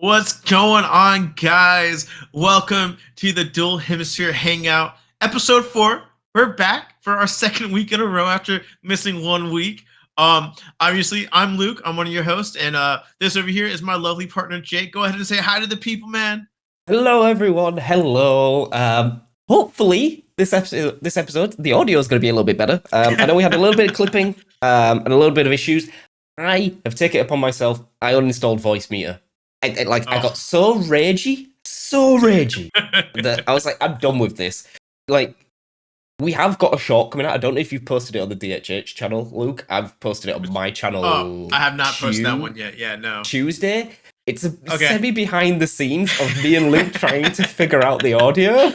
What's going on, guys? Welcome to the Dual Hemisphere Hangout, episode 4. We're back for our second week in a row after missing 1 week. Obviously, I'm Luke. I'm one of your hosts, and this over here is my lovely partner Jake. Go ahead and say hi to the people, man. Hello, everyone. Hello. Hopefully, this episode, the audio is going to be a little bit better. I know we had a little bit of clipping and a little bit of issues. I have taken it upon myself. I uninstalled Voice Meter. I got so ragey that I was like, I'm done with this. Like, we have got a short coming out. I don't know if you've posted it on the DHH channel, Luke. I've posted it on my channel. Oh, I have not posted that one yet. Yeah, no. Tuesday. It's a semi behind the scenes of me and Luke trying to figure out the audio.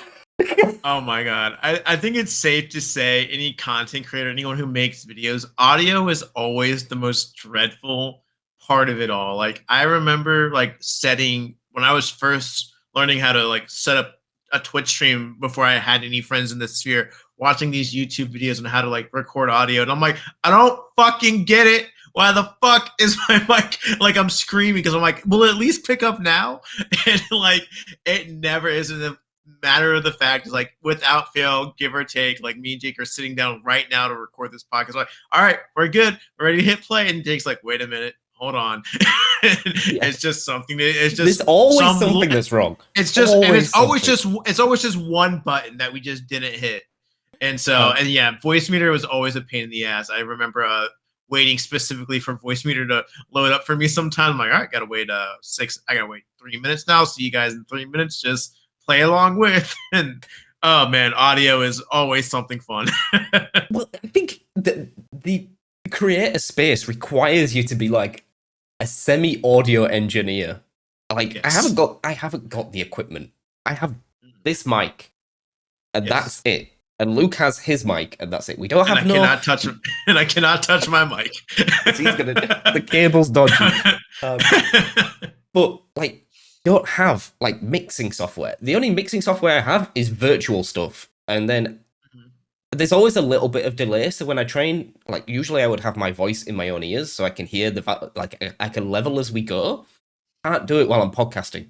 Oh my god. I think it's safe to say any content creator, anyone who makes videos, audio is always the most dreadful part of it all. Like I remember setting when I was first learning how to set up a Twitch stream before I had any friends in the sphere, watching these YouTube videos on how to record audio. And I'm like, I don't fucking get it. Why the fuck is my mic I'm screaming? Because I'm like, will it at least pick up now? And it never is. And the matter of the fact is without fail, give or take, me and Jake are sitting down right now to record this podcast. Like, all right, we're good. We're ready to hit play. And Jake's like, wait a minute. Hold on. It's just something that it's just there's always something that's wrong. It's always just one button that we just didn't hit. And so and yeah, Voice Meter was always a pain in the ass. I remember waiting specifically for Voice Meter to load up for me sometime. I'm like, all right, gotta wait 3 minutes now. See you guys in 3 minutes. Just play along with. And oh man, audio is always something fun. Well, I think the create a space requires you to be like a semi-audio engineer. Yes. I haven't got the equipment. I have this mic, and that's it. And Luke has his mic, and that's it. We don't have I cannot touch my mic. The cable's dodgy. But don't have mixing software. The only mixing software I have is virtual stuff, and then there's always a little bit of delay. So when I train, usually I would have my voice in my own ears so I can hear I can level as we go. Can't do it while I'm podcasting.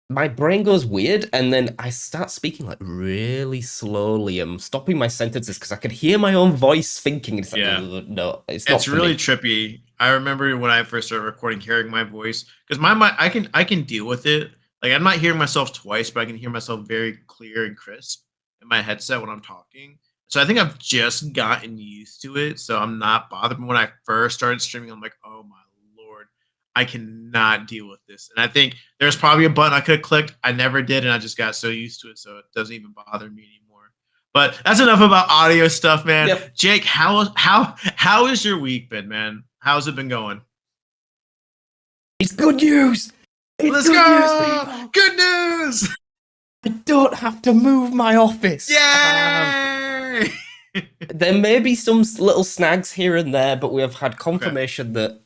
My brain goes weird, and then I start speaking really slowly. I'm stopping my sentences because I can hear my own voice thinking. It's no, it's not. It's really trippy. I remember when I first started recording, hearing my voice, because I can deal with it. I'm not hearing myself twice, but I can hear myself very clear and crisp in my headset when I'm talking. So I think I've just gotten used to it. So I'm not bothered. But when I first started streaming, I'm like, oh my Lord, I cannot deal with this. And I think there's probably a button I could have clicked. I never did. And I just got so used to it. So it doesn't even bother me anymore. But that's enough about audio stuff, man. Yep. Jake, how has your week been, man? How's it been going? It's good news. Let's go. Good news. I don't have to move my office. Yay! There may be some little snags here and there, but we have had confirmation that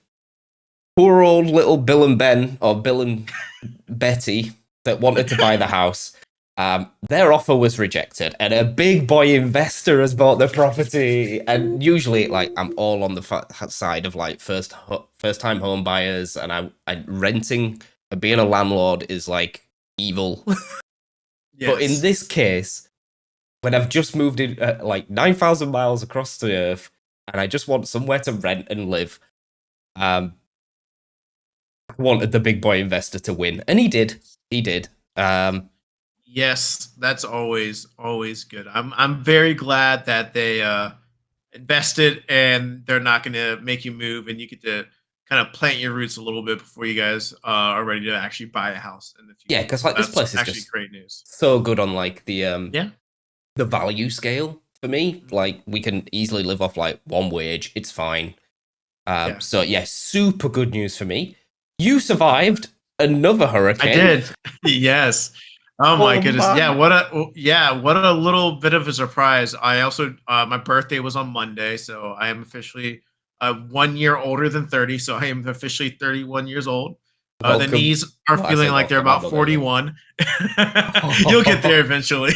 poor old little Bill and Ben, or Bill and Betty, that wanted to buy the house, their offer was rejected, and a big boy investor has bought the property. And usually, I'm all on the side of first time home buyers, and I renting and being a landlord is evil. Yes. But in this case, when I've just moved in 9,000 miles across the earth, and I just want somewhere to rent and live, I wanted the big boy investor to win, and he did. He did. Yes, that's always good. I'm very glad that they invested, and they're not going to make you move, and you get to kind of plant your roots a little bit before you guys are ready to actually buy a house in the future. Yeah, because this place is actually just great news. So good on the value scale for me. We can easily live off one wage. It's fine. So yeah, super good news for me. You survived another hurricane. I did. Yes. Oh my goodness. Man. What a little bit of a surprise. I also my birthday was on Monday, so I am officially 1 year older than 30, so I am officially 31 years old. The knees are feeling like they're about 41. You'll get there eventually.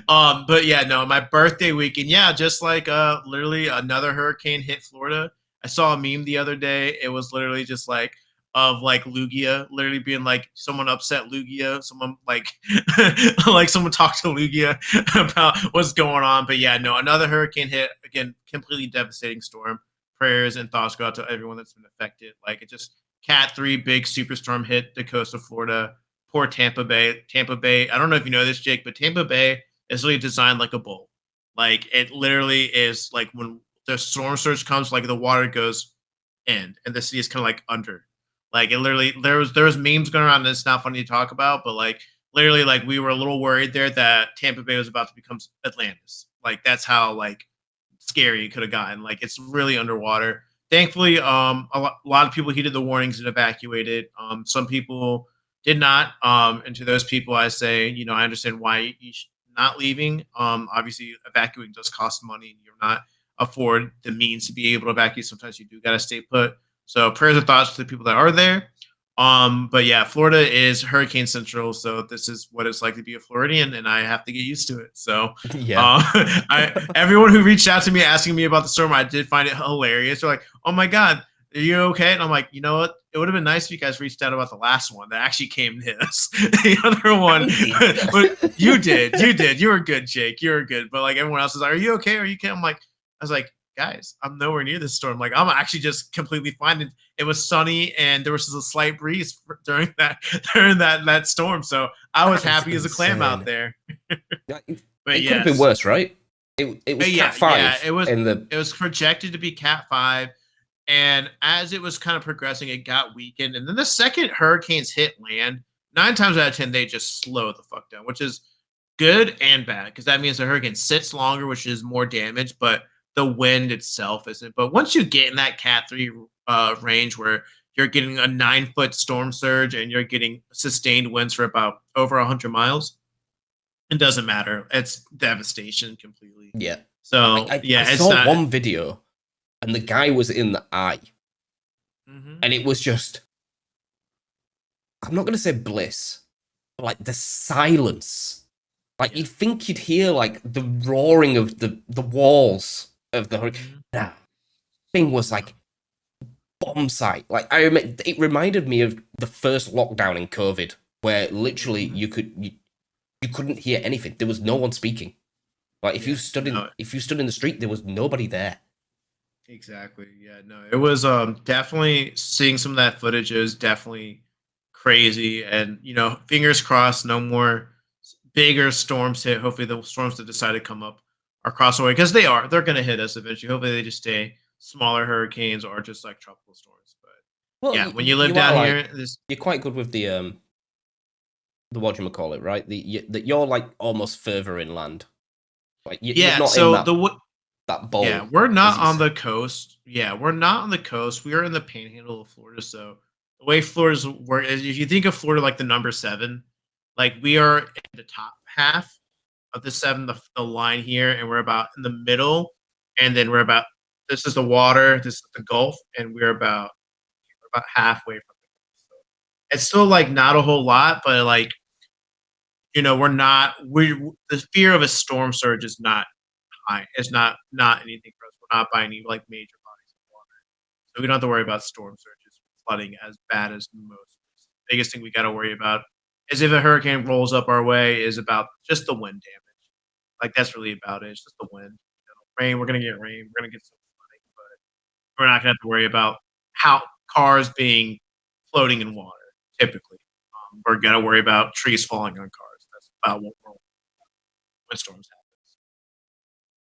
But yeah, no, my birthday weekend, just literally another hurricane hit Florida. I saw a meme the other day. It was literally just of like Lugia literally being like someone upset Lugia, someone like like someone talked to Lugia about what's going on. But yeah, no, another hurricane hit again, completely devastating storm. Prayers and thoughts go out to everyone that's been affected. Like it just Cat 3 big superstorm hit the coast of Florida. Poor Tampa Bay. Tampa Bay. I don't know if you know this, Jake, but Tampa Bay is really designed like a bowl. Like it literally is like when the storm surge comes, like the water goes in, and the city is kind of like under. Like it literally, there was memes going around. And it's not funny to talk about, but like literally, like we were a little worried there that Tampa Bay was about to become Atlantis. Like that's how like scary it could have gotten. Like it's really underwater. Thankfully, a lot of people heeded the warnings and evacuated. Some people did not. And to those people, I say, I understand why you should not leaving. Obviously, evacuating does cost money, and you're not afford the means to be able to evacuate. Sometimes you do gotta stay put. So prayers and thoughts to the people that are there. But yeah, Florida is hurricane central, so this is what it's like to be a Floridian, and I have to get used to it. So, Yeah. everyone who reached out to me asking me about the storm, I did find it hilarious. They're like, "Oh my god, are you okay?" And I'm like, you know what? It would have been nice if you guys reached out about the last one that actually came to us. The other one, but you were good, Jake. You were good. But like everyone else is like, "Are you okay? Are you okay?" I'm like, I was like, guys, I'm nowhere near this storm. Like, I'm actually just completely fine. And it was sunny, and there was just a slight breeze during that during that storm. So I was That is happy as a clam out insane. there. But It could have been yes, worse, right? It was yeah, Cat yeah, 5 it was in the it was projected to be Cat 5, and as it was kind of progressing, it got weakened. And then the second hurricanes hit land, 9 times out of 10 they just slow the fuck down, which is good and bad because that means the hurricane sits longer, which is more damage, but the wind itself isn't. But once you get in that Cat 3 range where you're getting a 9 foot storm surge and you're getting sustained winds for about over 100 miles, it doesn't matter. It's devastation completely. yeah. So I yeah, it's saw not. one video and the guy was in the eye, Mhm. and it was just, I'm not gonna say bliss, but like the silence. Like Yeah. you'd think you'd hear like the roaring of the walls of the hurricane. Mhm. Nah, thing was like bomb site. Like it reminded me of the first lockdown in COVID, where literally Mhm. you couldn't hear anything. There was no one speaking. Like Yeah. No. if you stood in the street, there was nobody there. Exactly. Yeah. No. It was definitely seeing some of that footage is definitely crazy, and fingers crossed, no more bigger storms hit. Hopefully, the storms that decide to come up are cross away because they're going to hit us eventually. Hopefully, they just stay smaller hurricanes or just like tropical storms. But Well, yeah, when you live you are down like here, this you're quite good with the whatchamacallit, right? That you're like almost further inland. Like you're yeah. not in So that yeah, bowl, we're as not you on say. the coast. Yeah, we're not on the coast. We are in the panhandle of Florida. So the way Florida's work is, if you think of Florida like the number 7, like we are in the top half of the 7, the line here, and we're about in the middle, and then we're about, this is the water, this is the Gulf, and we're about halfway from it. So it's still like not a whole lot, but like we're not we the fear of a storm surge is not high. It's not anything for us. We're not by any like major bodies of water, so we don't have to worry about storm surges, flooding as bad as most. The biggest thing we got to worry about is if a hurricane rolls up our way, is about just the wind damage. Like that's really about it. It's just the wind. Rain. We're gonna get rain. We're gonna get some flooding, but we're not gonna have to worry about how cars being floating in water. Typically, we're gonna worry about trees falling on cars. That's about what we're when storms happen.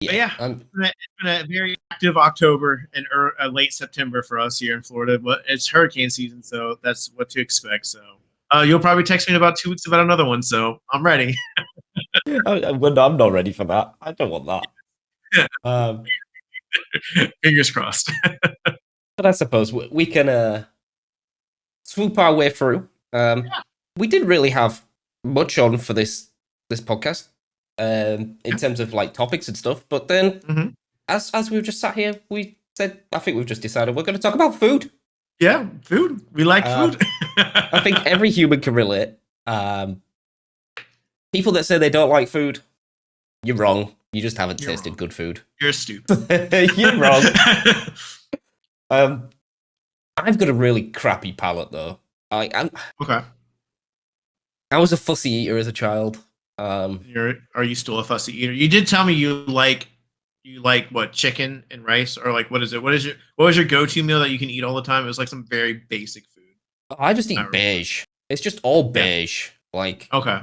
But Yeah, yeah, it's been a very active October and late September for us here in Florida. But it's hurricane season, so that's what to expect. So you'll probably text me in about 2 weeks about another one. So I'm ready. I'm not ready for that. I don't want that. Um, Fingers crossed. but I suppose we can swoop our way through. We didn't really have much on for this podcast, in terms of like topics and stuff. But then, Mhm. as we've just sat here, we said, I think we've just decided we're going to talk about food. Yeah, food. We like Um, food. I think every human can relate. Um, People that say they don't like food, you're wrong. You just haven't You're tasted wrong. good food. You're stupid. You're wrong. Um, I've got a really crappy palate though. Okay. I was a fussy eater as a child. Are you still a fussy eater? You did tell me you like what, chicken and rice, or like what is it? What was your go-to meal that you can eat all the time? It was like some very basic food. I just I eat remember. beige. It's just all Yeah. beige. Like Okay.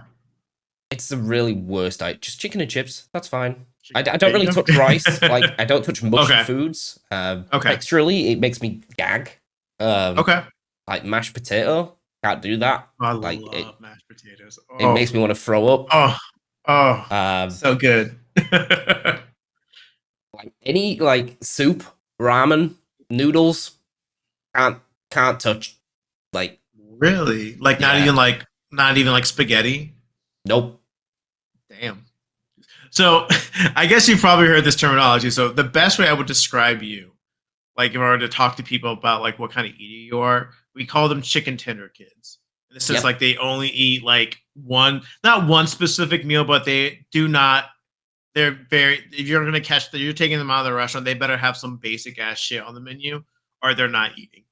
it's the really worst. Just chicken and chips. That's fine. I There don't you really go. touch rice. Like I don't touch mushy Okay. foods. Okay. Texturally, it makes me gag. Um, Okay. like mashed potato, can't do that. I Like it, love mashed potatoes. it Oh, makes me want to throw up. oh, oh, Um, so good. like any like soup, ramen, noodles, can't can't touch. Like Really? Like yeah, not even like spaghetti? nope. Damn. So I guess you've probably heard this terminology. So the best way I would describe you, like if I were to talk to people about like what kind of eater you are, we call them chicken tender kids. This is Yep. like they only eat like one, not one specific meal, but they do not. They're very. If you're gonna catch that, you're taking them out of the restaurant. They better have some basic ass shit on the menu, or they're not eating.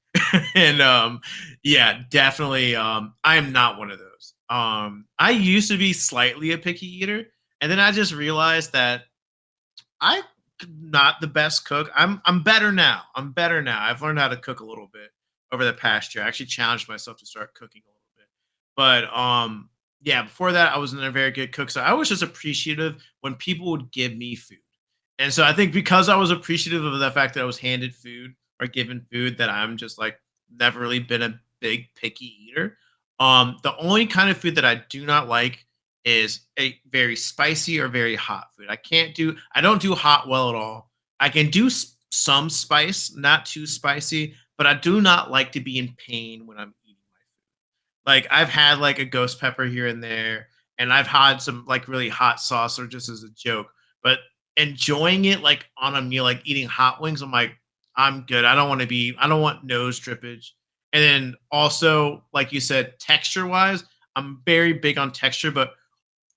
And yeah, definitely. I am not one of those. I used to be slightly a picky eater, and then I just realized that I'm not the best cook. I'm better now. I'm better now. I've learned how to cook a little bit over the past year. I actually challenged myself to start cooking a little bit. But yeah, before that I wasn't a very good cook. So I was just appreciative when people would give me food. And so I think because I was appreciative of the fact that I was handed food or given food, that I'm just like never really been a big picky eater. The only kind of food that I do not like is a very spicy or very hot food. I don't do hot well at all. I can do some spice, not too spicy, but I do not like to be in pain when I'm eating my food. Like I've had like a ghost pepper here and there, and I've had some like really hot sauce or just as a joke, but enjoying it like on a meal, like eating hot wings, I'm like, I'm good. I don't want nose drippage. And then also, like you said, texture wise, I'm very big on texture, but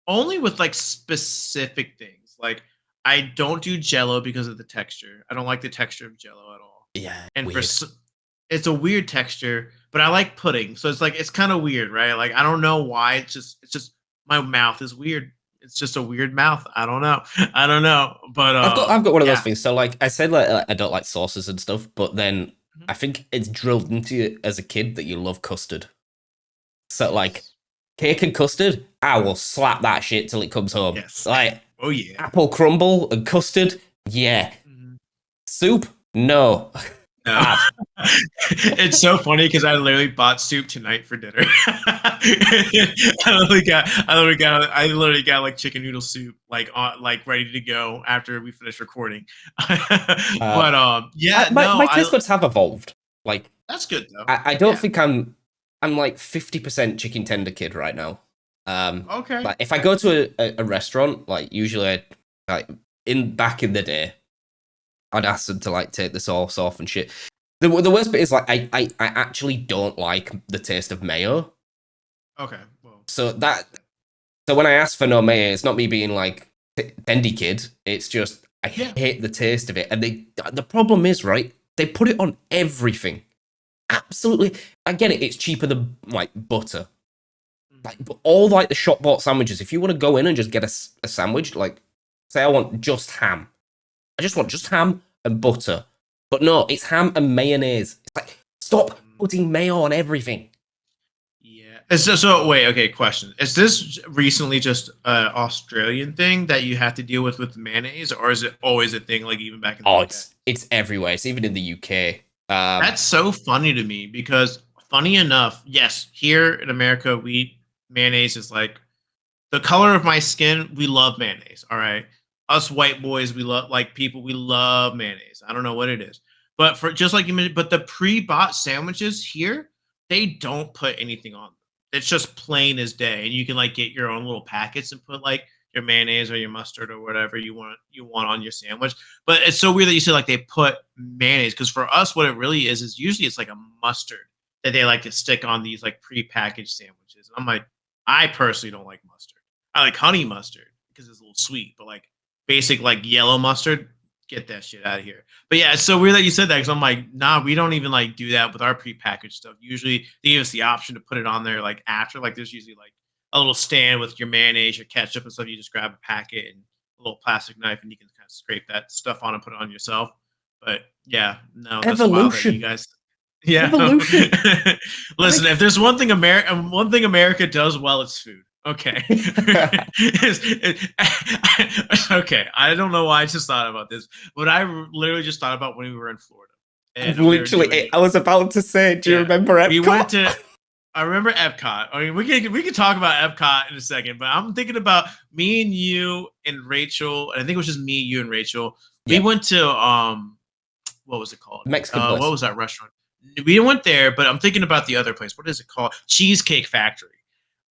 only with like specific things. Like I don't do Jello because of the texture. I don't like the texture of Jello at all. Yeah, And weird. it's a weird texture, but I like pudding. So it's like it's kind of weird, right? Like I don't know why. It's just my mouth is weird. It's just a weird mouth. I don't know. I don't know. But I've got one of those yeah. things. So like I said, like I don't like sauces and stuff, but then Mhm. I think it's drilled into you as a kid that you love custard. So like Yes. cake and custard, I will slap that shit till it comes home. Yes. Like Oh yeah. apple crumble and custard, yeah. Mhm. Soup, no. No. Bad. It's so funny because I literally bought soup tonight for dinner. I literally got like chicken noodle soup like ready to go after we finish recording. Uh, But yeah, no, my I taste buds have evolved. Like that's good though. I don't Yeah. think I'm like 50% chicken tender kid right now. Okay. Like if I go to a restaurant, like usually like in back in the day, I'd ask them to like take the sauce off and shit. The worst bit is like I actually don't like the taste of mayo. Okay. Well, So that so when I ask for no mayo, it's not me being like bendy kid. It's just I yeah. hate the taste of it. And the problem is right, they put it on everything. Absolutely, I get it. It's cheaper than like butter. Like Mhm. but all like the shop bought sandwiches. If you want to go in and just get a sandwich, like say I want just ham. I just want just ham and butter. But no, it's ham and mayonnaise. It's like stop Mm. putting mayo on everything. Yeah. So wait, okay, question. Is this recently just an Australian thing that you have to deal with mayonnaise, or is it always a thing like even back in the Oh, UK? it's everywhere. It's even in the UK. That's so funny to me because funny enough, yes, here in America, we mayonnaise is like the color of my skin, we love mayonnaise. All right. Us white boys, we love like people, we love mayonnaise. I don't know what it is. But for just like you mentioned, but the pre-bought sandwiches here, they don't put anything on them. It's just plain as day. And you can like get your own little packets and put like your mayonnaise or your mustard or whatever you want on your sandwich. But it's so weird that you say like they put mayonnaise, because for us, what it really is usually it's like a mustard that they like to stick on these like pre-packaged sandwiches. And I'm like, I personally don't like mustard. I like honey mustard because it's a little sweet, but like basic like yellow mustard, get that shit out of here. But yeah, it's so weird that you said that because I'm like, nah, we don't even like do that with our prepackaged stuff. Usually they give us the option to put it on there like after. Like there's usually like a little stand with your mayonnaise, your ketchup and stuff. You just grab a packet and a little plastic knife and you can kind of scrape that stuff on and put it on yourself. But yeah, no, that's wild that you Evolution. guys. Yeah. Evolution. Listen, if there's one thing America does well, it's food. Okay. Okay. I don't know why I just thought about this, but I literally just thought about when we were in Florida. And we were Literally, doing, I was about to say, do you yeah, remember we went Epcot? to. I remember Epcot. I mean, we can talk about Epcot in a second, but I'm thinking about me and you and Rachel. And I think it was just me, you, and Rachel. We Yeah, went to what was it called? Mexican What place. was that restaurant? We went there, but I'm thinking about the other place. What is it called? Cheesecake Factory.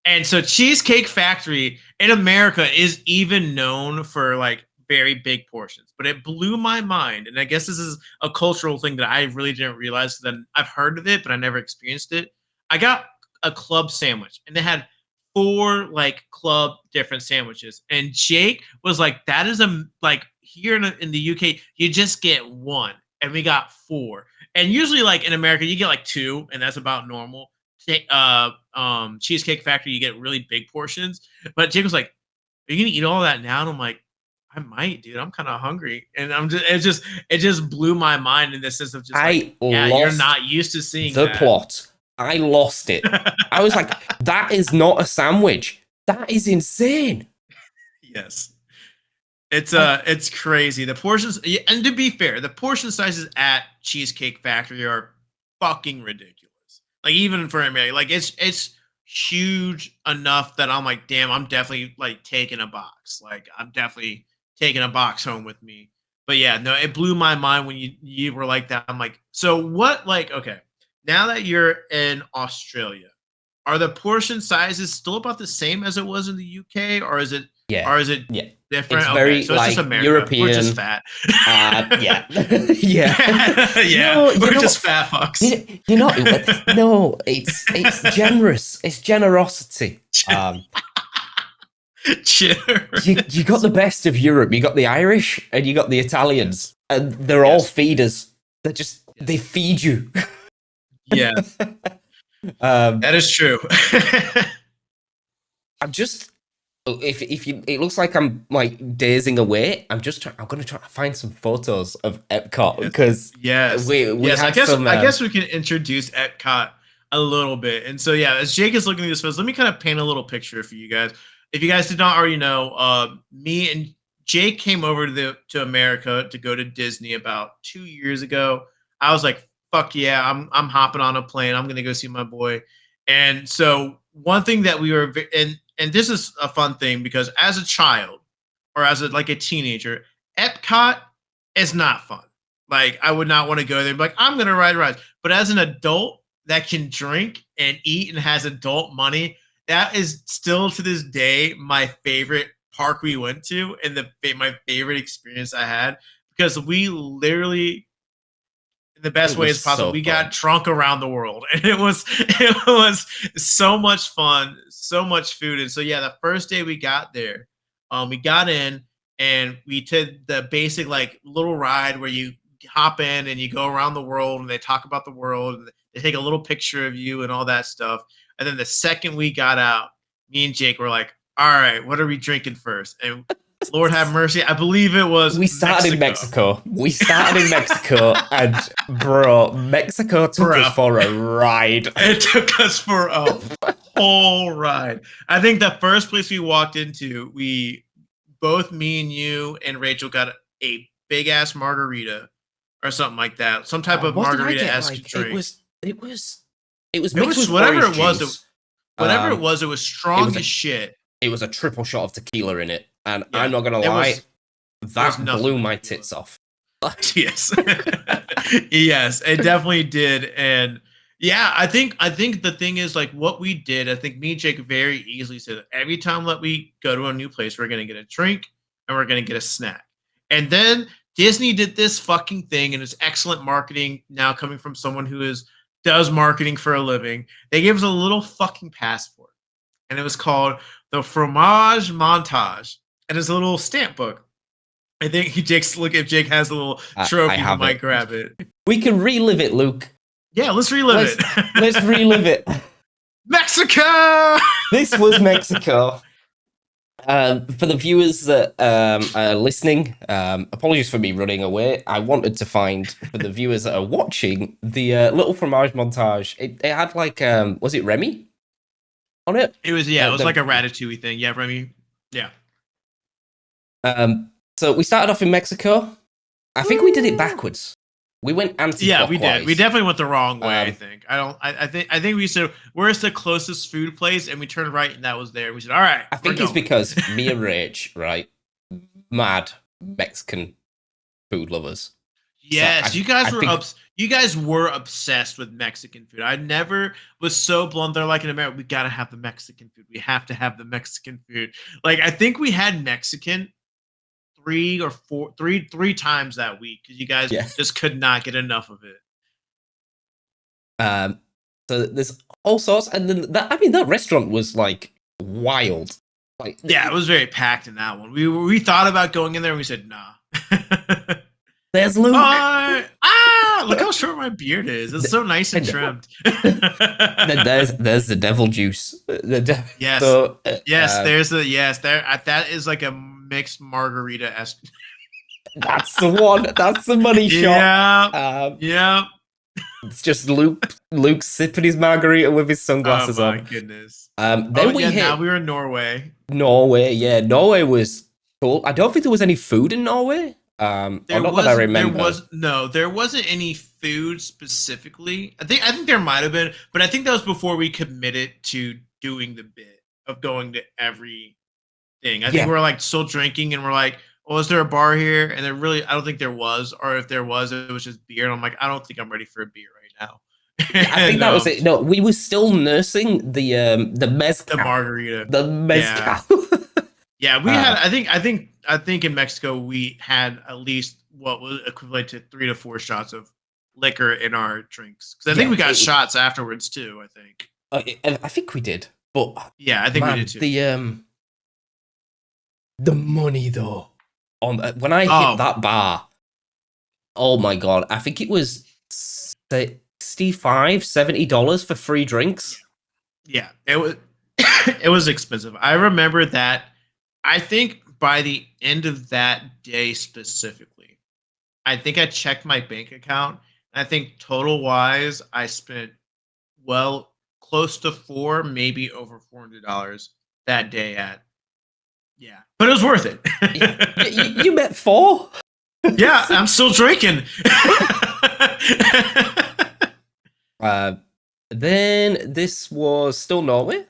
And so Cheesecake Factory in America is even known for like very big portions. But it blew my mind. And I guess this is a cultural thing that I really didn't realize that I've heard of it, but I never experienced it. I got a club sandwich and they had four like club different sandwiches. And Jake was like, that is a like here in the UK, you just get one. And we got four. And usually like in America, you get like two, and that's about normal. Cheesecake Factory, you get really big portions. But Jake was like, "Are you gonna eat all that now?" And I'm like, "I might, dude. I'm kind of hungry." And it just blew my mind in the sense of just like, I yeah, you're lost not used to seeing the that. plot. I lost it. I was like, that is not a sandwich. That is insane. Yes. It's Like, it's crazy. The portions, yeah, and to be fair, the portion sizes at Cheesecake Factory are fucking ridiculous. Like even for America, like it's huge enough that I'm like, damn, I'm definitely like taking a box. Like I'm definitely taking a box home with me. But yeah, no, it blew my mind when you were like that. I'm like, so what? Like, okay, now that you're in Australia, are the portion sizes still about the same as it was in the UK, or is it yeah, or is it yeah. It's different? Okay, very so it's just like America. We're just European. fat. Yeah, yeah. Yeah, No, you we're know just what? fat fucks. You know no. It's generous. It's generosity. You got the Cheers. best of Europe. You got the Irish and you got the Yes. Italians, and they're all Yes. feeders. They Yes. feed you. Yes. um, That is true. I'm just if you it looks like I'm like dazing away. I'm gonna try to find some photos of Epcot Yes. because Yes. we Yes. I had guess some. I guess we can introduce Epcot a little bit. And so yeah, as Jake is looking at this photos, let me kind of paint a little picture for you guys. If you guys did not already know, me and Jake came over to America to go to Disney about 2 years ago. I was like, fuck yeah, I'm hopping on a plane. I'm gonna go see my boy. And so one thing that we were and this is a fun thing because as a child or as like a teenager, Epcot is not fun. Like I would not want to go there and be like, I'm gonna ride rides. But as an adult that can drink and eat and has adult money, that is still to this day my favorite park we went to and my favorite experience I had because we literally in the It best was ways possible. so We got fun. drunk around the world, and it was so much fun, so much food. And so yeah, the first day we got there, we got in and we did the basic like little ride where you hop in and you go around the world and they talk about the world and they take a little picture of you and all that stuff. And then the second we got out, me and Jake were like, "All right, what are we drinking first?" And Lord have mercy, I believe it was We started in Mexico. Mexico. We started in Mexico, and bro, Mexico took us Bro, for a ride. it took us for a whole ride. I think the first place we walked into, we both me and you and Rachel got a big ass margarita or something like that. Some type of What did I margarita get? esque Like it drink. was it was it was It mixed was with whatever orange it was. juice. Whatever Um, it was it strong was as a shit. it was a triple shot of tequila in it, and I'm Yeah, not gonna it lie, was that nothing blew but my tequila. tits off. Yes. Yes, it definitely did. And yeah, I think the thing is like what we did, I think me and Jake very easily said every time that we go to a new place, we're gonna get a drink and we're gonna get a snack. And then Disney did this fucking thing and it's excellent marketing now coming from someone who is does marketing for a living. They gave us a little fucking passport and it was called the fromage montage. And it's a little stamp book I think Jake's look. If Jake has a little I trophy, he have might it. grab it. We can relive it, Luke. Yeah, let's relive Let's it. let's relive it. Mexico. This was Mexico. For the viewers that are listening, apologies for me running away. I wanted to find, for the viewers that are watching, the little fromage montage. It had like, was it Remy on it? It was it was The like a Ratatouille thing. Yeah, Remy. Yeah. So we started off in Mexico. I think we did it backwards. We went anti-clockwise. Yeah, we did. We definitely went the wrong way. I Um, think. I think we said where's the closest food place, and we turned right, and that was there. We said, all right. I think we're it's going. because me and Rach, right, mad Mexican food lovers. Yes, So you guys I were think- you guys were obsessed with Mexican food. I never was so blunt. They're like in America, we gotta have the Mexican food. We have to have the Mexican food. Like I think we had Mexican three times that week because you guys Yeah. just could not get enough of it. So there's all sorts, and then that restaurant was like wild. Like Yeah, it was very packed in that one. We thought about going in there and we said nah. there's Luke. Look how short my beard is. It's so nice and trimmed. Then there's the devil juice. Yes. So, There's that is like a mixed margarita esque. that's the one. That's the money shot. Yeah. Yeah. It's just Luke sipping his margarita with his sunglasses Oh my on. goodness. Then we hit now we were in Norway. Norway. Yeah, Norway was cool. I don't think there was any food in Norway. Or not that I remember. There wasn't any food specifically. I think there might have been, but I think that was before we committed to doing the bit of going to every thing. I think we're like still drinking and we're like, oh, is there a bar here? And I don't think there was, or if there was, it was just beer. And I'm like, I don't think I'm ready for a beer right now. I think that was it. No, we were still nursing the mezcal. The margarita. The mezcal. Yeah, we had. I think in Mexico we had at least what was equivalent to 3 to 4 shots of liquor in our drinks. Because I think we got shots afterwards too. I think. I think we did, but yeah, I think we did too. The money though, when I hit that bar, oh my god, I think it was $70 for free drinks. Yeah, it was. It was expensive. I remember that. I think by the end of that day specifically, I think I checked my bank account. And I think total wise, I spent close to maybe over $400 that day at. Yeah, but it was worth it. You bet 4. Yeah, I'm still drinking. Then this was still Norway.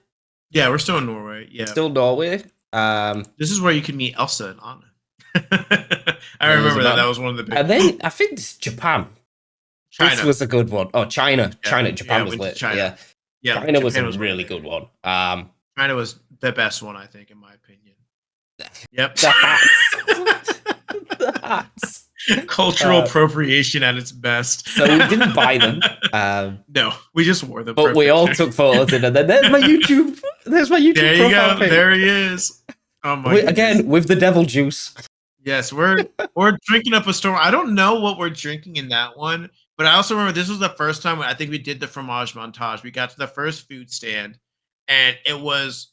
Yeah, we're still in Norway. Yeah, still Norway. This is where you can meet Elsa and Anna. I remember that. That was one of the big. And then I think it's Japan. China. This was a good one. Oh, China. Yeah. Japan was lit. China. Yeah. China Japan was a really good one. China was the best one, I think, in my opinion. Yep. The hats. The hats. Cultural appropriation at its best. So we didn't buy them. No, we just wore them. But we all took photos in, and then there's my YouTube. There's my YouTube. There you go. Page. There he is. Oh my! Again with the devil juice. Yes, we're drinking up a storm. I don't know what we're drinking in that one, but I also remember this was the first time I think we did the fromage montage. We got to the first food stand, and it was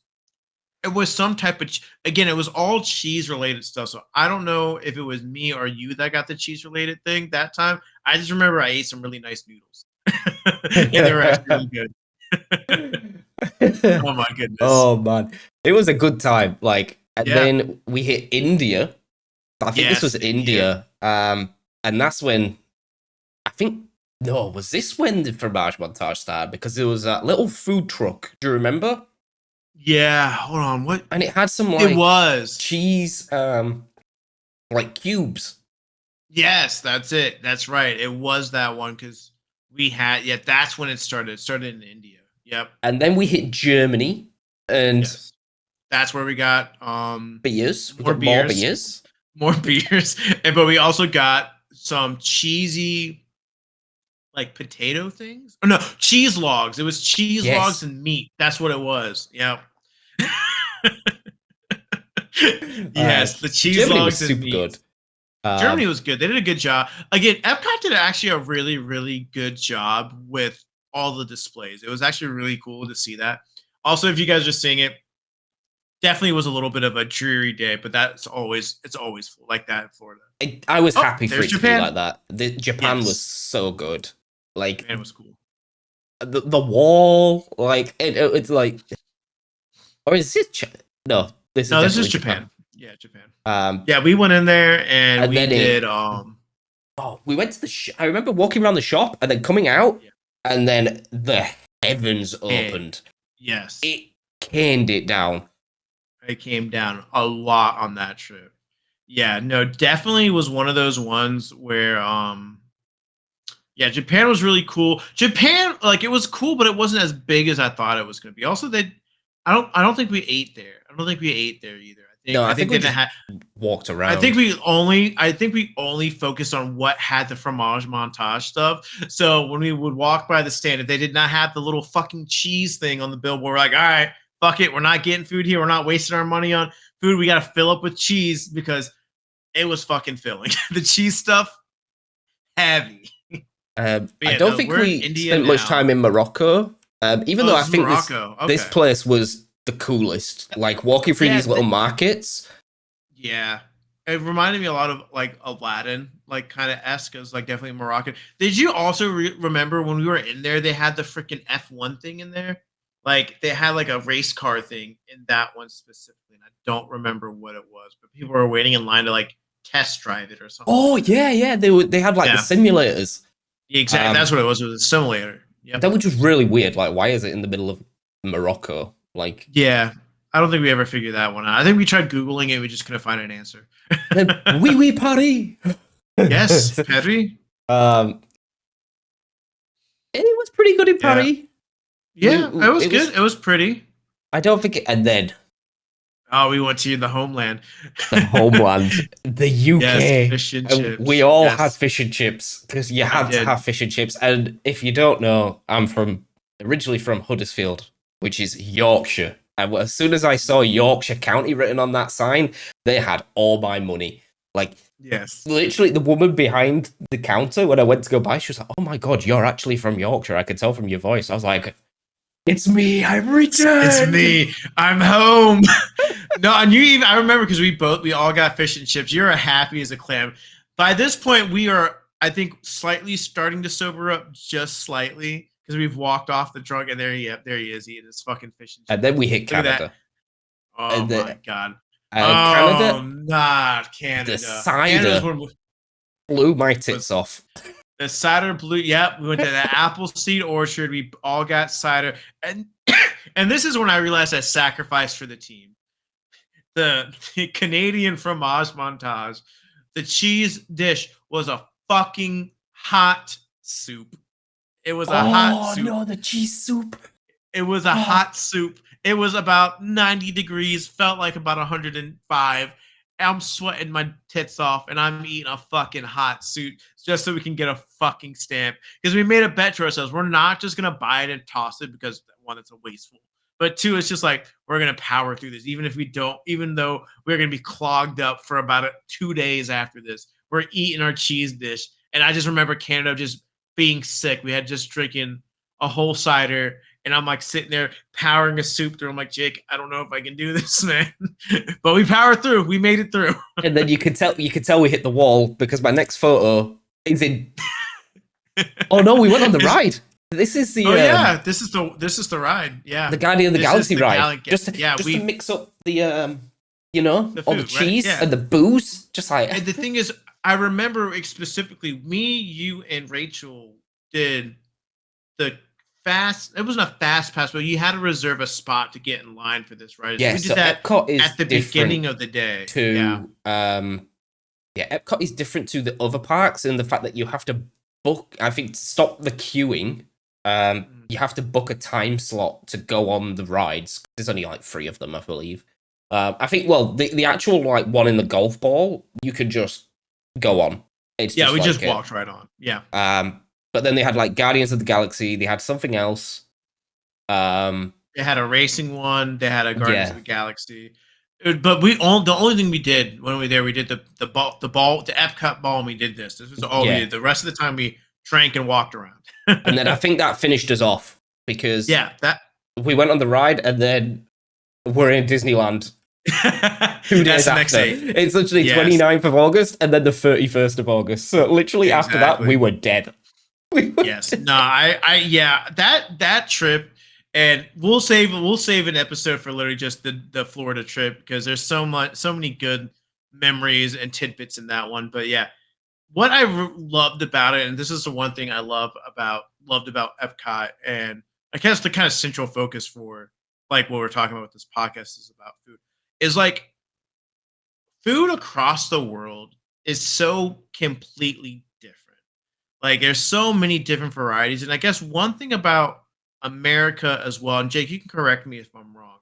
some type of again. It was all cheese related stuff. So I don't know if it was me or you that got the cheese related thing that time. I just remember I ate some really nice noodles, and they were actually really good. Oh my goodness! Oh man, it was a good time. Like, and then we hit India. I think this was India. And that's when was this when the fromage montage started? Because there was a little food truck. Do you remember? Yeah, hold on. What? And it had some like it was cheese, like cubes. Yes, that's it. That's right. It was that one because we had. Yeah, that's when it started. It started in India. Yep. And then we hit Germany, and that's where we got beers. More beers. But we also got some cheesy, like potato things. Oh no, cheese logs. It was cheese logs and meat. That's what it was. Yep. Yes, the cheese Germany logs was and super meat. good. Germany was good. They did a good job. Again, Epcot did actually a really, really good job with all the displays. It was actually really cool to see that. Also, if you guys are seeing it, definitely was a little bit of a dreary day, but it's always full like that in Florida. I was Oh, happy for there's it to be Japan. like that. Japan was Yes, so good. Like Japan was cool. the wall, like it's like, or is this? No, this is No, this is definitely Japan. Japan. Yeah, Japan. Um, Yeah, we went in there and and we then did. we went to I remember walking around the shop and then coming out, Yeah. and then the heavens Hey, opened. yes, It caned it down. it came down a lot on that trip. Yeah, no, definitely was one of those ones where yeah, Japan was really cool. Japan, like it was cool, but it wasn't as big as I thought it was going to be. Also, I don't think we ate there. I don't think we ate there either. No, I I think think we they didn't just have. walked around. I think we only focused on what had the fromage montage stuff. So when we would walk by the stand, if they did not have the little fucking cheese thing on the billboard, we're like, all right, fuck it, we're not getting food here. We're not wasting our money on food. We got to fill up with cheese because it was fucking filling. The cheese stuff heavy. But I yeah, don't no, think we're in we India spent much now. time in Morocco. Even Oh, though this I is think Morocco. this Okay. place was the coolest. Like walking through Yeah, these little markets. yeah. It reminded me a lot of like Aladdin, like kind of esque, as like definitely Moroccan. Did you also remember when we were in there? They had the freaking F1 thing in there. Like they had like a race car thing in that one specifically, and I don't remember what it was, but people were waiting in line to like test drive it or something Oh like that. yeah, yeah. They had like the Yeah, simulators. exactly. That's Um, what it was. It was a simulator. Yep. that was just really weird. Like, why is it in the middle of Morocco? Like, Yeah. I don't think we ever figured that one out. I think we tried Googling it. We just couldn't find an answer. then oui Paris. Yes, Pedri. um, it was pretty good in Yeah. Paris. Yeah, it was It was. good. It was pretty. I don't think. And then Oh, we went to the homeland. the homeland, the Yes, UK. fish and And we chips. all had Yes, fish and chips because you I had to did. have fish and chips. And if you don't know, I'm originally from Huddersfield, which is Yorkshire. And as soon as I saw Yorkshire County written on that sign, they had all my money. Like Yes. literally, the woman behind the counter when I went to go buy, she was like, "Oh my god, you're actually from Yorkshire. I could tell from your voice." I was like, "It's me. I've It's returned." me. I'm home. No, and you even I remember because we all got fish and chips. You're happy as a clam. By this point, we are, I think, slightly starting to sober up just slightly because we've walked off the drunk and there he is eating his fucking fish and And chips. then we hit Look at that. Canada. Oh And my god. Canada, Oh, not the Canada. Canada's cider one blew my was tits off. the cider blue. Yep, we went to the apple seed orchard. We all got cider, and and this is when I realized I sacrificed for the team. The Canadian fromage montage. The cheese dish was a fucking hot soup. It was a hot Oh soup. no, the cheese soup. It was a Oh, hot soup. It was about 90 degrees, felt like about 105. I'm sweating my tits off and I'm eating a fucking hot soup just so we can get a fucking stamp. Because we made a bet to ourselves. We're not just going to buy it and toss it because, one, it's a wasteful. But two, it's just like we're going to power through this. Even if we don't, even though we're going to be clogged up for about 2 days after this, we're eating our cheese dish. And I just remember Canada just being sick. We had just drinking a whole cider and I'm like sitting there powering a soup through. I'm like, Jake, I don't know if I can do this, man. But we powered through. We made it through. and then you could tell we hit the wall because my next photo is in. Oh no, we went on the ride. This is the. Oh yeah, this is the ride. Yeah, the Guardian of the this Galaxy is the ride. Just to mix up the the all the food, right? cheese Yeah. and the booze. Just like And the thing is, I remember specifically me, you, and Rachel did the fast. It wasn't a fast pass, but you had to reserve a spot to get in line for this, right? So yeah. we So did that Epcot is at the different beginning of the day. Yeah. to Epcot is different to the other parks in the fact that you have to book. I think to stop the queuing. You have to book a time slot to go on the rides. There's only like 3 of them, I believe. I think, well, the actual like one in the golf ball, you could just go on. It's Yeah, we like just walked right on. Yeah. But then they had like Guardians of the Galaxy. They had something else. They had a racing one. They had a Guardians Yeah. of the Galaxy. But the only thing we did when we were there, we did the Epcot ball, and we did this. This was all we Yeah. did. The rest of the time, we drank and walked around. And then I think that finished us off because Yeah, that we went on the ride and then we're in Disneyland 2 days that's the next after. day. It's literally Yes, 29th of August and then the 31st of August. So literally after that, we exactly. were dead. We were Yes. dead. No, yeah, that trip, and we'll save an episode for literally just the Florida trip because there's so many good memories and tidbits in that one. But yeah, what loved about it, and this is the one thing I loved about Epcot, and I guess the kind of central focus for like what we're talking about with this podcast is about food, is like food across the world is so completely different. Like there's so many different varieties, and I guess one thing about America as well, and Jake, you can correct me if I'm wrong,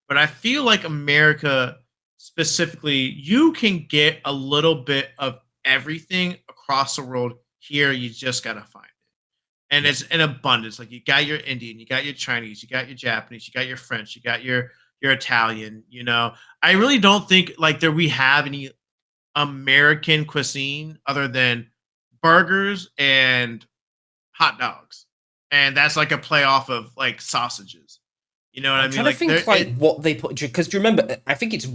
but I feel like America specifically, you can get a little bit of everything across the world. Here, you just gotta find it, and Yeah. it's in abundance. Like you got your Indian, you got your Chinese, you got your Japanese, you got your French, you got your Italian. I really don't think like there we have any American cuisine other than burgers and hot dogs. And that's like a play off of like sausages. You know what I I'm mean? trying to Like think what they put because do you remember? I think it's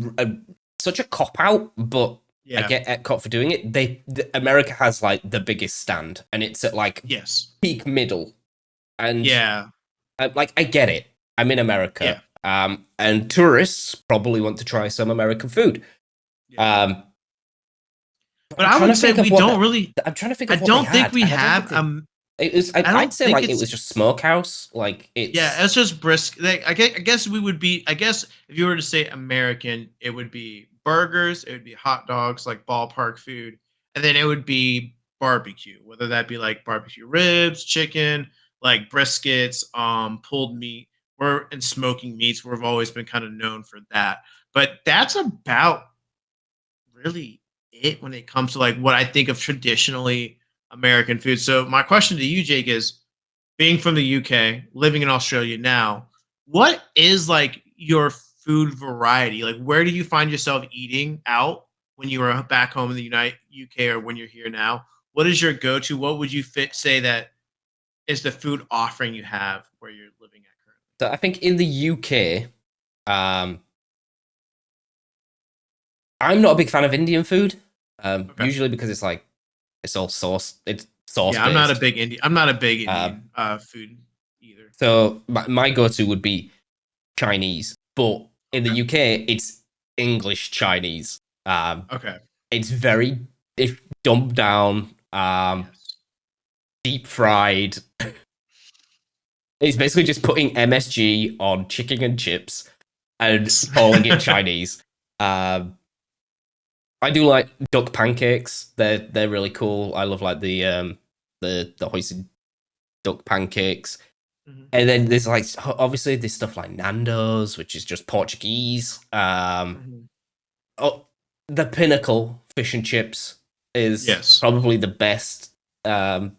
such a cop out, but I yeah. get Epcot for doing it. America has like the biggest stand, and it's at like Yes. peak middle, and Yeah. like I get it. I'm in America, Yeah. and tourists probably want to try some American food. Yeah. Um, But I'm I trying would to say think of we what don't really I'm trying to think I of what they don't think had, we and I don't think have they. It was. I I'd don't say think like it it's was just smokehouse. Like yeah, it's it's just brisk. Like, I guess we would be. I guess if you were to say American, it would be burgers, it would be hot dogs, like ballpark food, and then it would be barbecue, whether that be like barbecue ribs, chicken, like briskets, pulled meat, or and smoking meats. We've always been kind of known for that. But that's about really it when it comes to like what I think of traditionally American food. So my question to you, Jake, is being from the UK, living in Australia now, what is like your food variety? Like where do you find yourself eating out when you were back home in the United UK or when you're here now? What is your go-to? What would you say that is the food offering you have where you're living at so I think in the UK, um, I'm not a big fan of Indian food. currently? Okay. Usually because it's like it's sauce Yeah, based. I'm not a big Um, Indian food either. so my go-to would be Chinese, but in the Okay. UK, it's English Chinese. Okay. It's very it's dumbed down, Yes. deep fried. It's basically just putting MSG on chicken and chips and Yes. calling it Chinese. Um, I do like duck pancakes. They're really cool. I love like the hoisin duck pancakes. Mhm. And then there's like obviously there's stuff like Nando's, which is just Portuguese. Mhm. Oh, the pinnacle fish and chips is Yes. probably the best um,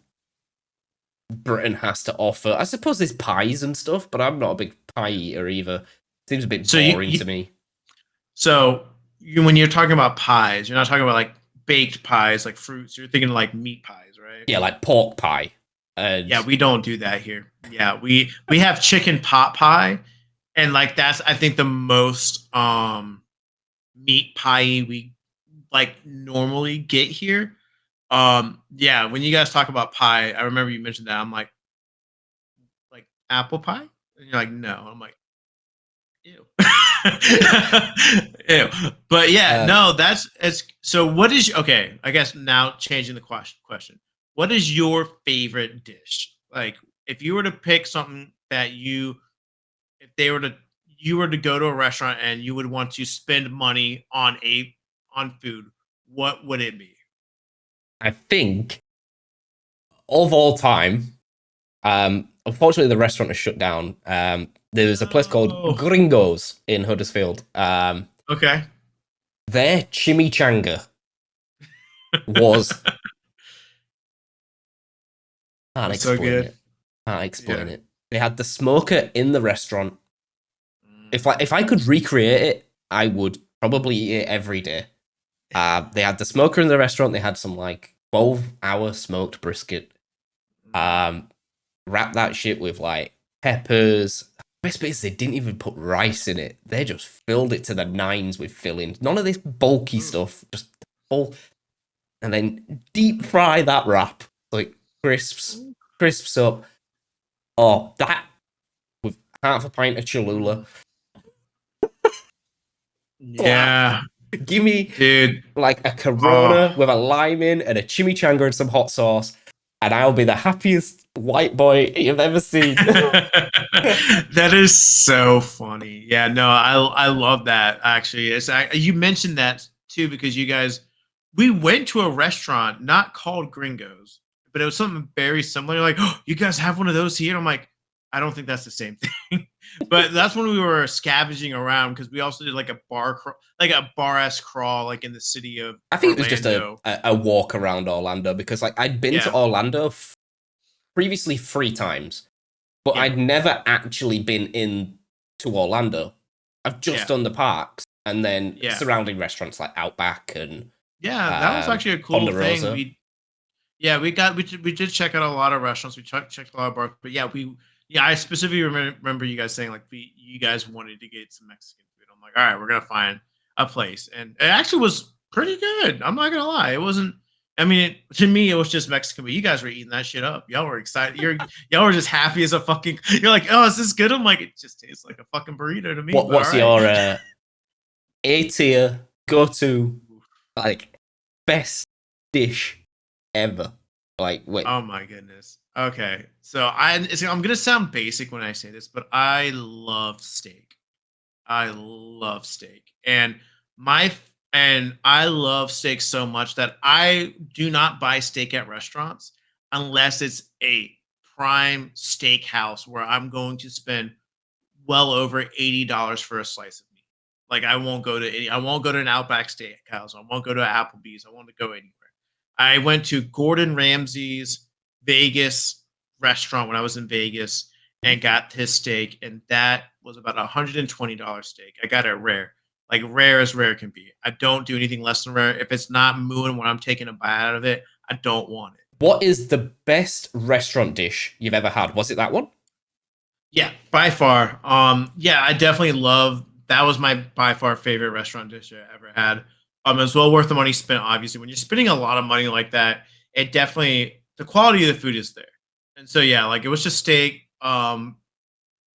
Britain has to offer. I suppose there's pies and stuff, but I'm not a big pie eater either. Seems a bit So boring to me. when you're talking about pies, you're not talking about like baked pies, like fruits. You're thinking like meat pies, right? Yeah, like pork pie. Yeah, And we don't do that here. Yeah, we have chicken pot pie, and like that's I think the most meat pie we like normally get here. Yeah, when you guys talk about pie, I remember you mentioned that. I'm like apple pie, and you're like no. I'm like ew. Ew. But yeah, uh, no, that's it's so what is okay, I guess now changing the question. What is your favorite dish? Like if you were to pick something that if they were to you were to go to a restaurant and you would want to spend money on food, what would it be? I think of all time, unfortunately the restaurant is shut down. There's a place called No. Gringos in Huddersfield. Okay. Their chimichanga was can't It's so explain good. it. Can't explain Yeah. it. They had the smoker in the restaurant. Mm. If I could recreate it, I would probably eat it every day. They had the smoker in the restaurant. They had some like 12-hour smoked brisket. Um, Wrap that shit with like peppers. Best bit is they didn't even put rice in it. They just filled it to the nines with fillings. None of this bulky stuff. Just full, and then deep fry that wrap like crisps up. Oh, that with half a pint of Cholula. Yeah, Give me dude. like a Oh. Corona with a lime in and a chimichanga and some hot sauce, and I'll be the happiest white boy you've ever seen. That is so funny. Yeah, no, I love that actually. You mentioned that too because you guys we went to a restaurant not called Gringos, but it was something very similar. Like, oh, you guys have one of those here? I'm like, I don't think that's the same thing. But that's when we were scavenging around because we also did like a like a bar-esque crawl, like in the city of I think it was just Orlando. a walk around Orlando because like I'd been to Yeah, Orlando previously 3 times, but yeah, I'd never actually been in to Orlando. I've just yeah, done the parks and then yeah. surrounding restaurants like Outback and Yeah, that was actually a cool thing. Ponderosa. We did check out a lot of restaurants. We checked a lot of bars, but yeah, I specifically remember you guys saying like you guys wanted to get some Mexican food. I'm like, all right, we're gonna find a place, and it actually was pretty good. I'm not gonna lie, it wasn't. I mean, to me, it was just Mexican, but you guys were eating that shit up. Y'all were excited. Y'all were just happy as a fucking. You're like, oh, is this good? I'm like, it just tastes like a fucking burrito to me. But all What's right. your A tier go to like best dish ever? Like wait, Oh my goodness. Okay. I'm gonna sound basic when I say this, but I love steak. I love steak. And I love steak so much that I do not buy steak at restaurants unless it's a prime steakhouse where I'm going to spend well over $80 for a slice of meat. Like I won't go to an Outback Steakhouse. I won't go to Applebee's. I want to go anywhere. I went to Gordon Ramsay's Vegas restaurant when I was in Vegas and got his steak, and that was about $120 steak. I got it rare, like rare as rare can be. I don't do anything less than rare. If it's not mooing when I'm taking a bite out of it, I don't want it. what is the best restaurant dish you've ever had? Was it that one? Yeah, by far. Yeah, I definitely love that was my by far favorite restaurant dish I ever had. It's well worth the money spent, obviously. When you're spending a lot of money like that, it definitely the quality of the food is there. And so yeah, like it was just steak,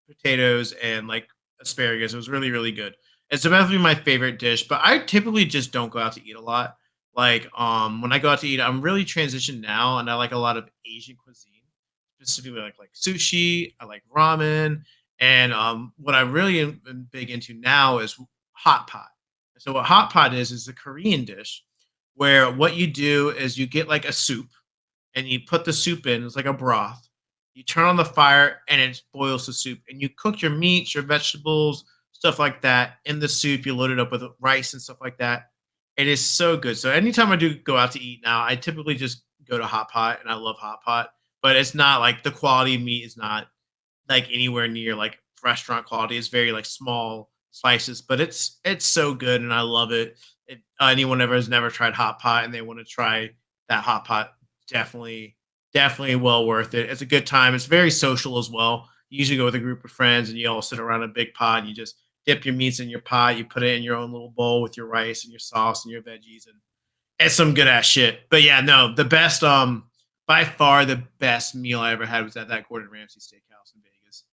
potatoes, and like asparagus. It was really, really good. It's definitely my favorite dish, but I typically just don't go out to eat a lot. Like when I go out to eat, I'm really transitioned now and I like a lot of Asian cuisine specifically like sushi. I like ramen, and what I really am big into now is hot pot. So what hot pot is a Korean dish where what you do is you get like a soup and you put the soup in. It's like a broth. You turn on the fire and it boils the soup, and you cook your meats, your vegetables, stuff like that in the soup. You load it up with rice and stuff like that. It is so good. So anytime I do go out to eat now, I typically just go to hot pot, and I love hot pot. But it's not like the quality of meat is not like anywhere near like restaurant quality. It's very like small slices, but it's so good and I love it. If anyone ever has never tried hot pot and they want to try that hot pot, definitely well worth it. It's a good time. It's very social as well. You usually go with a group of friends and you all sit around a big pot and you just dip your meats in your pot. You put it in your own little bowl with your rice and your sauce and your veggies, and it's some good ass shit. But yeah, no, the best by far the best meal I ever had was at that Gordon Ramsay steakhouse in Vegas.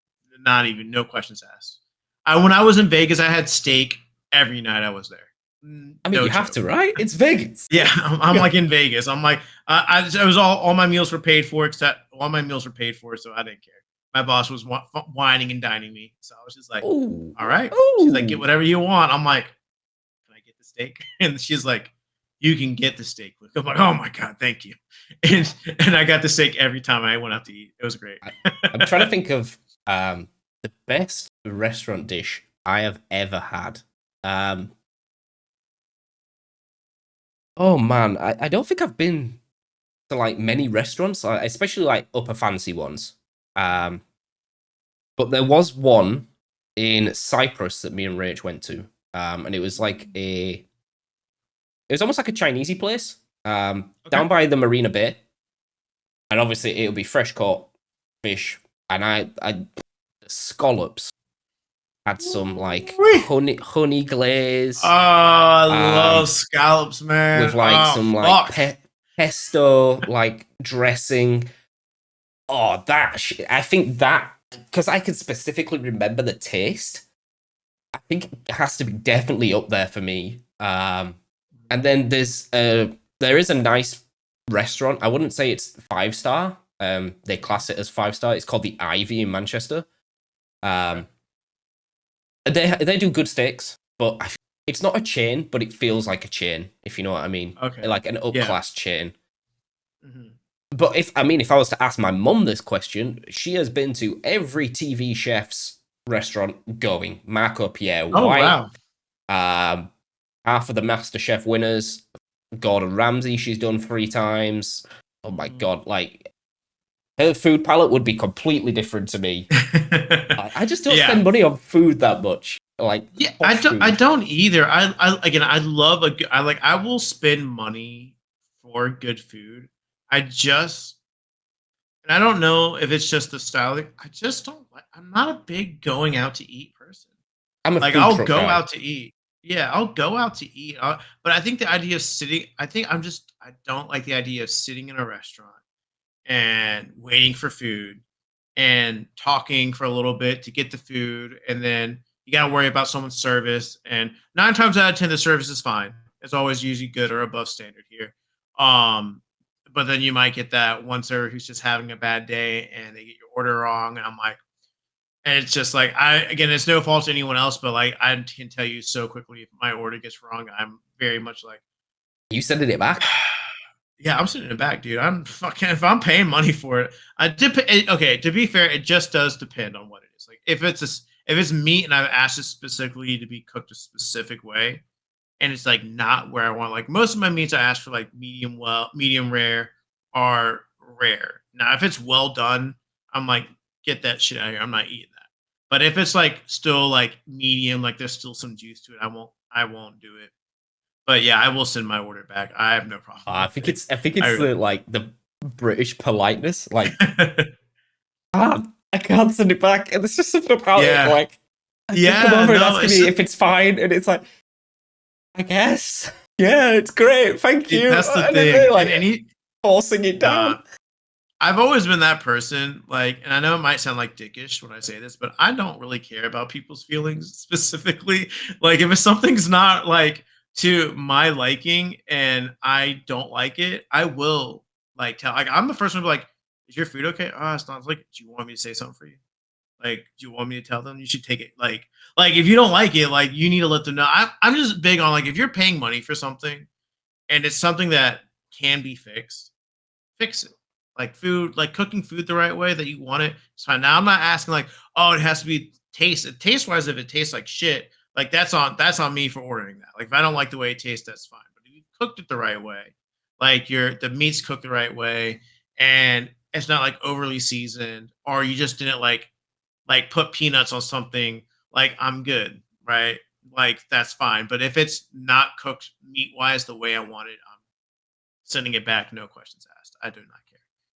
Not even no questions asked. When I was in Vegas, I had steak every night I was there. I mean, No you have joke. to, right? It's Vegas. Yeah, I'm like in Vegas. I'm like, it was all my meals were paid for, except all my meals were paid for, so I didn't care. My boss was whining and dining me, so I was just like, Oh, all right. She's like, get oh. whatever you want. I'm like, can I get the steak? And she's like, you can get the steak. I'm like, oh my god, thank you. And I got the steak every time I went out to eat. It was great. I'm trying to think of the best restaurant dish I have ever had. Um, oh man, I don't think I've been to like many restaurants, especially like upper fancy ones. But there was one in Cyprus that me and Rach went to. and it was like it was almost like a Chinesey place, down Okay. by the Marina Bay, and obviously it'll be fresh caught fish, and I scallops had some like Woo-wee. honey Oh, glaze, I love um, scallops, with man. like Oh, some like fuck. pesto like dressing. Oh, I think that because I can specifically remember the taste. I think it has to be definitely up there for me. And then there is a nice restaurant. I wouldn't say it's 5 star. They class it as 5 star. It's called the Ivy in Manchester. Okay. Um, they do good steaks, but it's not a chain, but it feels like a chain, if you know what I mean, Okay. like an up Yeah. class chain. Mhm. But if I was to ask my mum this question, she has been to every TV chef's restaurant going. Marco Pierre Oh, White, wow. um, half of the Master Chef winners, Gordon Ramsay. She's done 3 times. Oh my Mhm. god! Like her food palette would be completely different to me. I just don't Yeah. spend money on food that much. Like Yeah, posh I food. don't either. I again, I love I will spend money for good food. I just and I don't know if it's just the style. Like, I just don't like. I'm not a big going out to eat person. I'm a Like food I'll truck go guy. out to eat. Yeah, I'll go out to eat. But I think the idea of sitting. I don't like the idea of sitting in a restaurant and waiting for food and talking for a little bit to get the food, and then you got to worry about someone's service, and 9 times out of 10 the service is fine. It's always usually good or above standard here. Um but then you might get that one server who's just having a bad day and they get your order wrong, and I'm like, and it's just like, I again, it's no fault to anyone else, but like I can tell you so quickly if my order gets wrong, I'm very much like, You sending it back? yeah, I'm sitting in the back, dude. I'm fucking if I'm paying money for it. Okay, to be fair, it just does depend on what it is. Like if it's meat and I've asked it specifically to be cooked a specific way, and it's like not where I want. Like most of my meats I ask for like medium rare are rare. Now if it's well done, I'm like, get that shit out of here. I'm not eating that. But if it's like still like medium, like there's still some juice to it, I won't do it. But yeah, I will send my order back. I have no problem with it. I think I it's really the like the British politeness. Like I can't send it back. And there's just something about it. Yeah. Like they come Yeah, over and no, asking it's me if it's fine, and it's like, I guess. Yeah, it's great. Thank see, you. that's the And then they're thing. And like any forcing it nah, down. I've always been that person, like, and I know it might sound like dickish when I say this, but I don't really care about people's feelings specifically. Like, if something's not like to my liking and I don't like it, I will like tell. Like, I'm the first one to be like, "Is your food okay?" Oh, it's not. Like, do you want me to say something for you? Like, do you want me to tell them? You should take it. Like if you don't like it, like you need to let them know. I'm just big on like if you're paying money for something and it's something that can be fixed, fix it. Like food, like cooking food the right way that you want it. It's fine. Now I'm not asking like, oh, it has to be taste wise. If it tastes like shit, like that's on me for ordering that. Like if I don't like the way it tastes, that's fine. But if you cooked it the right way, like the meat's cooked the right way, and it's not like overly seasoned, or you just didn't like put peanuts on something, like I'm good, right? Like that's fine. But if it's not cooked meat wise the way I want it, I'm sending it back, no questions asked. I do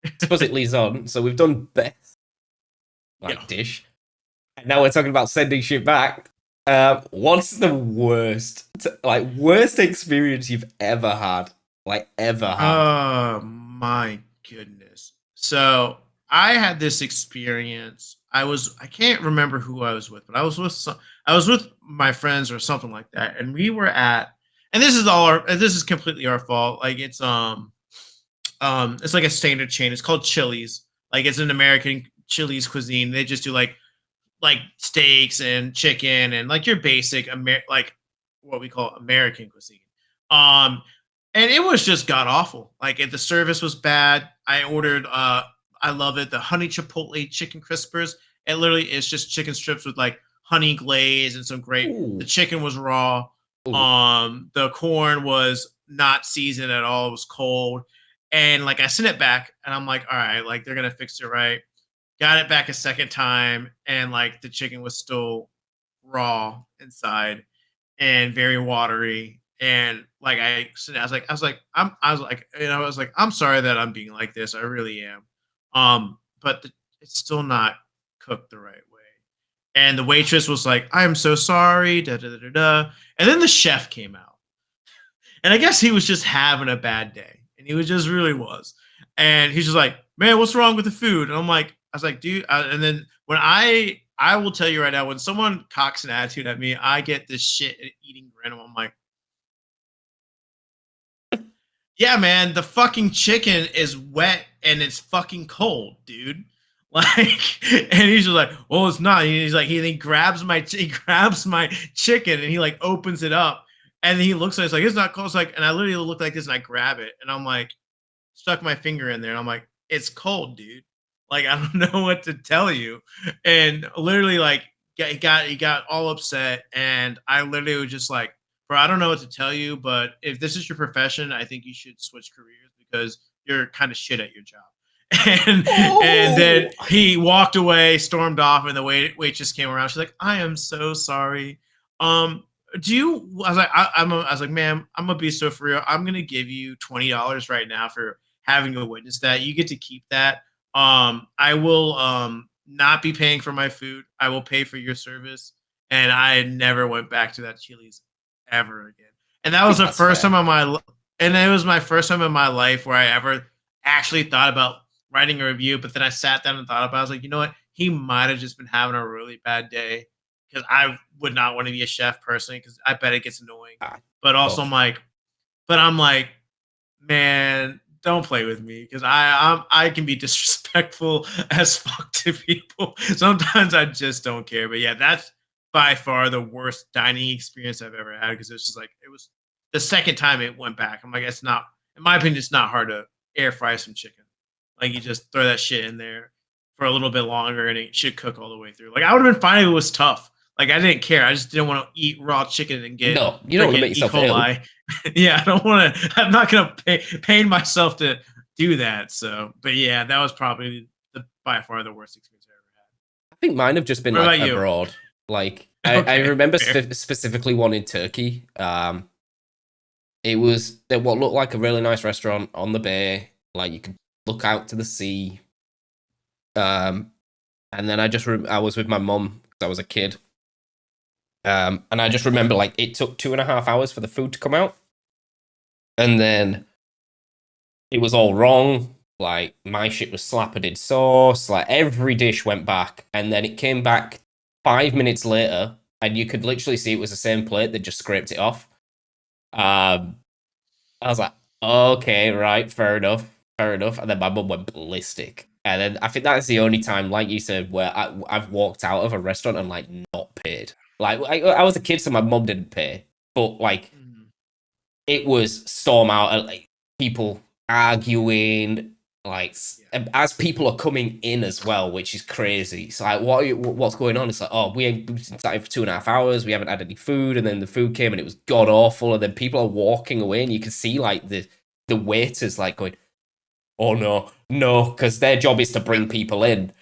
I suppose not care. it leads on. So we've done best Yeah. like dish. And now we're talking about sending shit back. What's the worst experience you've ever had? Like ever had? Oh my goodness. So I had this experience. I can't remember who I was with, but I was with my friends or something like that, and we were at, and this is completely our fault. Like it's like a standard chain. It's called Chili's. Like it's an American Chili's cuisine. They just do like steaks and chicken and like your basic like what we call American cuisine. Um, and it was just god awful. Like the service was bad. I ordered I love it, the honey chipotle chicken crispers. It literally is just chicken strips with like honey glaze and some great. The Ooh, chicken was raw. ooh. The corn was not seasoned at all. It was cold. And like I sent it back and I'm like, all right, like they're gonna fix it right. Got it back a second time, and like the chicken was still raw inside. and very watery. And like I was like, and I was like, I'm sorry that I'm being like this. I really am. But it's still not cooked the right way. And the waitress was like, I am so sorry. Da, da, da, da, da. And then the chef came out. And I guess he was just having a bad day. And he was just really was. And he's just like, man, what's wrong with the food? And I'm like, I was like, dude. And then when I will tell you right now, when someone cocks an attitude at me, I get this shit eating grin. I'm like, yeah, man, the fucking chicken is wet and it's fucking cold, dude. Like, and he's just like, well, it's not. And he's like, he grabs he grabs my chicken and he like opens it up and he looks at it, it's like, it's not cold. It's like, and I literally look like this and I grab it and I'm like, stuck my finger in there and I'm like, it's cold, dude. Like, I don't know what to tell you. And literally, like, he got all upset. And I literally was just like, bro, I don't know what to tell you, but if this is your profession, I think you should switch careers because you're kind of shit at your job. And then Oh, he walked away, stormed off, and the waitress came around. She's like, I am so sorry. Um, do you I was like I was like, ma'am, I'm gonna be so for real. I'm gonna give you $20 right now for having to witness that. You get to keep that. I will not be paying for my food. I will pay for your service. And I never went back to that Chili's ever again. And that I was think the that's first time fair. in and it was my first time in my life where I ever actually thought about writing a review. But then I sat down and thought about it. I was like, you know what? He might have just been having a really bad day because I would not want to be a chef personally because I bet it gets annoying. Ah, But also, tough. I'm like, man, don't play with me because I can be disrespectful as fuck to people. Sometimes I just don't care. But yeah, that's by far the worst dining experience I've ever had because it's just like it was the second time it went back. I'm like, it's not, in my opinion, it's not hard to air fry some chicken. Like you just throw that shit in there for a little bit longer and it should cook all the way through. Like I would have been fine if it was tough. Like I didn't care. I just didn't want to eat raw chicken and get No, you don't want to freaking make E. yourself ill. coli. Yeah, I don't want to. I'm not gonna pain myself to do that. So, but yeah, that was probably the by far the worst experience I ever I think mine have just been had. What like about you? abroad. Like I Okay, remember fair. specifically one in Turkey. It was at what looked like a really nice restaurant on the bay. Like you could look out to the sea. Um, and then I was with my mum because I was a kid. And I just remember like it took 2.5 hours for the food to come out, and then it was all wrong. Like my shit was slappered in sauce. Like every dish went back, and then it came back 5 minutes later, and you could literally see it was the same plate. They just scraped it off. Um, I was like, okay, right, fair enough, fair enough. And then my mum went ballistic. And then I think that's the only time, like you said, where I've walked out of a restaurant and like not paid. Like I was a kid, so my mum didn't pay, but like Mhm. it was storm out, like people arguing, like Yeah, as people are coming in as well, which is crazy. It's like, what's going on? It's like, oh, we've been starting for 2.5 hours. We haven't had any food, and then the food came and it was god awful. And then people are walking away, and you can see like the waiters like going, oh no, no, because their job is to yeah, bring people in.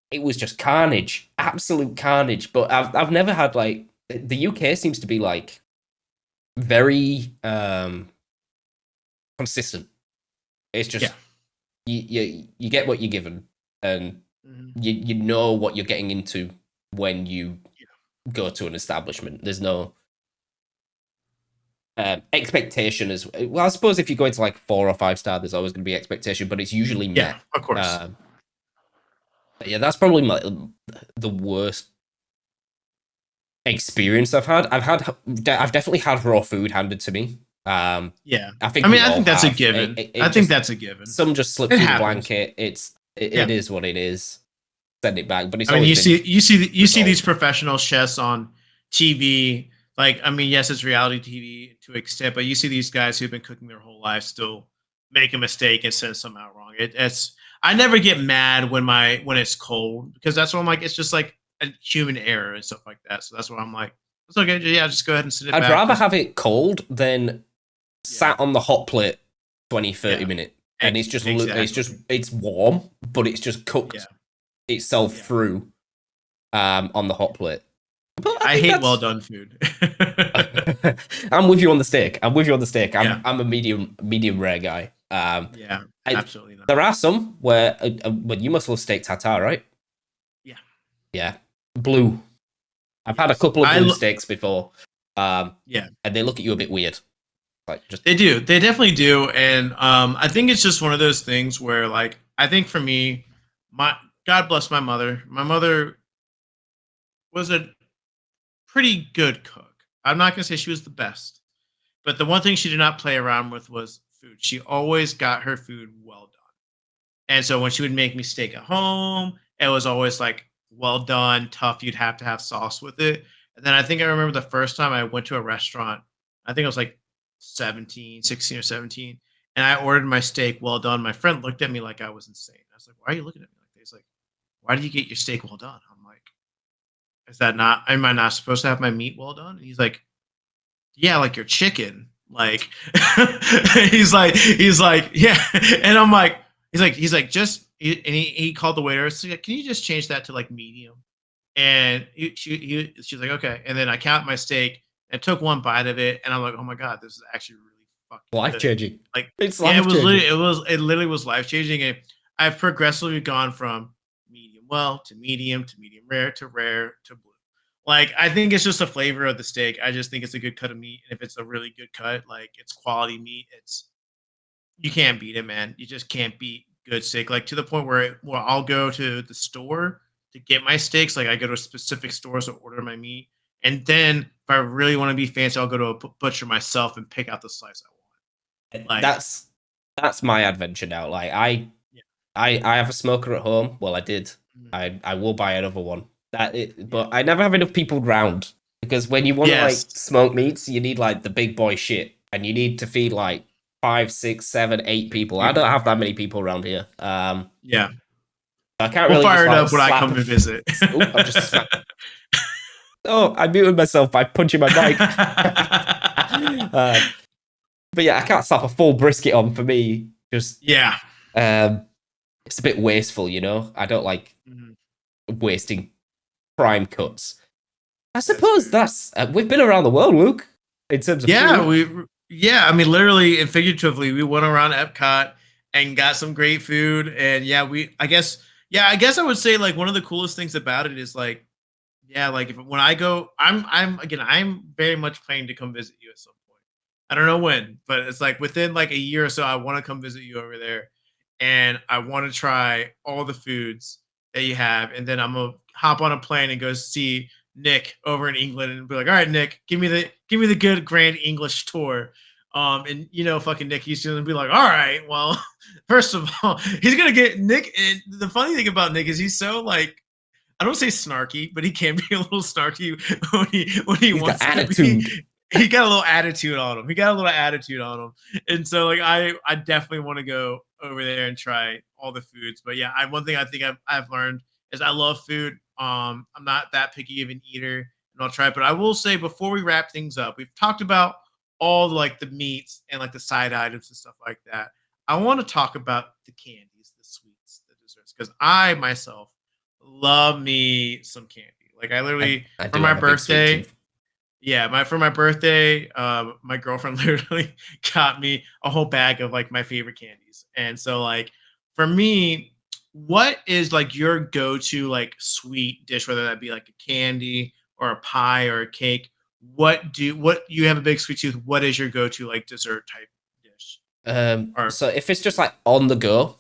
It was just carnage, absolute carnage. But I've never had like the UK seems to be like very consistent. It's yeah. just you get what you're given, and Mhm. you know what you're getting into when you Yeah, go to an establishment. There's no expectation as well. I suppose if you go into like 4 or 5 star, there's always going to be expectation, but it's usually yeah, met. of course. Um, but yeah, that's probably the worst experience I've had. I've definitely had raw food handed to me. Yeah, I think I mean, we I all think that's a have. given. It I think just that's a given. some just slip It through the happens. blanket. It Yeah. is what it is. Send it back, but it's I mean, always been you see these resolved. professional chefs on TV. Like, I mean, yes, it's reality TV to an extent, but you see these guys who've been cooking their whole life still make a mistake and send something out wrong. It's I never get mad when it's cold because that's what I'm like. It's just like a human error and stuff like that. So that's what I'm like. It's okay. Yeah, just go ahead and send it I'd back rather because have it cold than yeah, sat on the hot plate 20, 30 yeah, minutes. And it's just exactly. it's warm, but it's just Yeah, cooked itself yeah, through on the hot plate. But I I think hate well that's. done food. I'm with you on the steak. I'm with you on the steak. Yeah, I'm a medium rare guy. yeah, I absolutely not. there are some where well, you must love steak tartare, right? Yeah, Yeah, blue. I've had a yes. couple of blue steaks before, Yeah, and they look at you a bit weird. Like just they do. They definitely do. And I think it's just one of those things where, like, I think for me, my God bless my mother. My mother was a pretty good cook. I'm not gonna say she was the best, but the one thing she did not play around with was food. She always got her food well done. And so when she would make me steak at home, it was always like well done, tough. You'd have to have sauce with it. And then I think I remember the first time I went to a restaurant, I think I was like 17, 16 or 17, and I ordered my steak well done. My friend looked at me like I was insane. I was like, "Why are you looking at me like that?" He's like, "Why do you get your steak well done?" I'm like, "Is that not, am I not supposed to have my meat well done?" And he's like, yeah, like your chicken. Like he's like, yeah. And I'm like, he's like, and he called the waiter. He's like, can you just change that to like medium? And she's like, okay. And then I count my steak and took one bite of it, and I'm like, oh my god, this is actually really fucking life good. changing. Like, It's yeah, life changing. it literally was life changing. And I've progressively gone from medium well to medium rare to blue. Like, I think it's just a flavor of the steak. I just think it's a good cut of meat, and if it's a really good cut, like it's quality meat, it's you can't beat it, man. You just can't beat good steak. Like to the point where I'll go to the store to get my steaks. Like I go to specific stores to order my meat, and then if I really want to be fancy, I'll go to a butcher myself and pick out the slice I want. Like, That's my adventure now. Like yeah, I have a smoker at home. Well, I did. mhm, I will buy another one. yeah, But I never have enough people round because when you want to like yes, smoke meats, you need like the big boy shit, and you need to feed like 5, 6, 7, 8 people. I don't people, have that many people around here. yeah. I can't We'll really just fire it like up when I slap. come and visit. Oh, I've just smacked. Oh, I muted myself by punching my mic. But yeah, I can't slap a full brisket on for me. Just Yeah. it's a bit wasteful, you know. I don't like Mhm. wasting prime cuts. I That's suppose fair. that's we've been around the world, Luke, in terms of Yeah, food. I mean, literally and figuratively, we went around Epcot and got some great food. And yeah, I guess I would say like one of the coolest things about it is like, yeah, like if when I go, I'm very much planning to come visit you at some point. I don't know when, but it's like within like a year or so, I want to come visit you over there, and I want to try all the foods that you have, and then I'm gonna hop on a plane and go see Nick over in England and be like, all right, Nick, give me the good grand English tour. And fucking Nick, he's gonna be like, all right, well, first of all, he's gonna get Nick. And the funny thing about Nick is he's so like I don't say snarky, but he can be a little snarky when he He's got wants to be. attitude. He got a little attitude on him. He got a little attitude on him, and so like I definitely want to go over there and try all the foods. But yeah, one thing I think I've learned is I love food. I'm not that picky of an eater, and I'll try it. But I will say before we wrap things up, we've talked about all like the meats and like the side items and stuff like that. I want to talk about the candies, the sweets, the desserts, because I myself love me some candy. Like I literally I for do my have a big sweet birthday, tooth. yeah, my birthday, my girlfriend literally got me a whole bag of like my favorite candies. And so like for me, what is like your go-to like sweet dish, whether that be like a candy or a pie or a cake? What you have a big sweet tooth? What is your go-to like dessert type dish? Or So if it's just like on the go,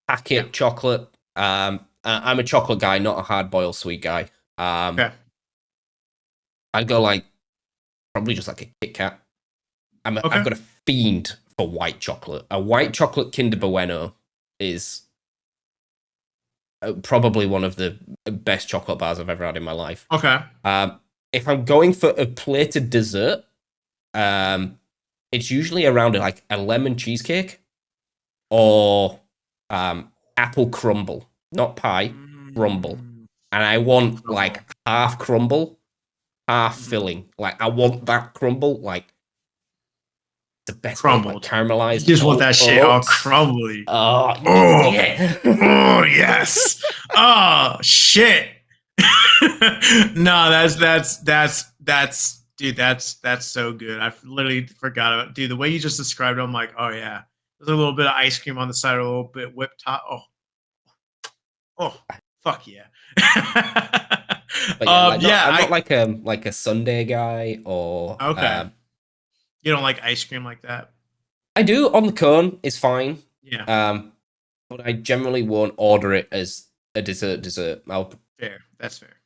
yeah, packet chocolate. I'm a chocolate guy, not a hard boiled sweet guy. okay, I'd go like probably just like a Kit Kat. I've okay, got a fiend for white chocolate. A white chocolate Kinder Bueno is probably one of the best chocolate bars I've ever had in my life. okay, If I'm going for a plated dessert, um, it's usually around like a lemon cheesecake or apple crumble, not pie, crumble. mm, And I want like crumble. half crumble, half Mhm. filling. Like I want that crumble, like the best bit, like Crumbled. You caramelized just want that shit all oats. crumbly. Oh Oh, yeah. oh yes. Oh shit. No, that's dude, that's so good. I literally forgot about dude. The way you just described it, I'm like, oh yeah, there's a little bit of ice cream on the side, a little bit whipped top. Oh, oh, fuck yeah. But yeah, like not Yeah, I'm not I like a Sunday guy or okay. You don't like ice cream like that? I do on the cone is fine. Yeah, Um, but I generally won't order it as a dessert. I'll fair. That's fair.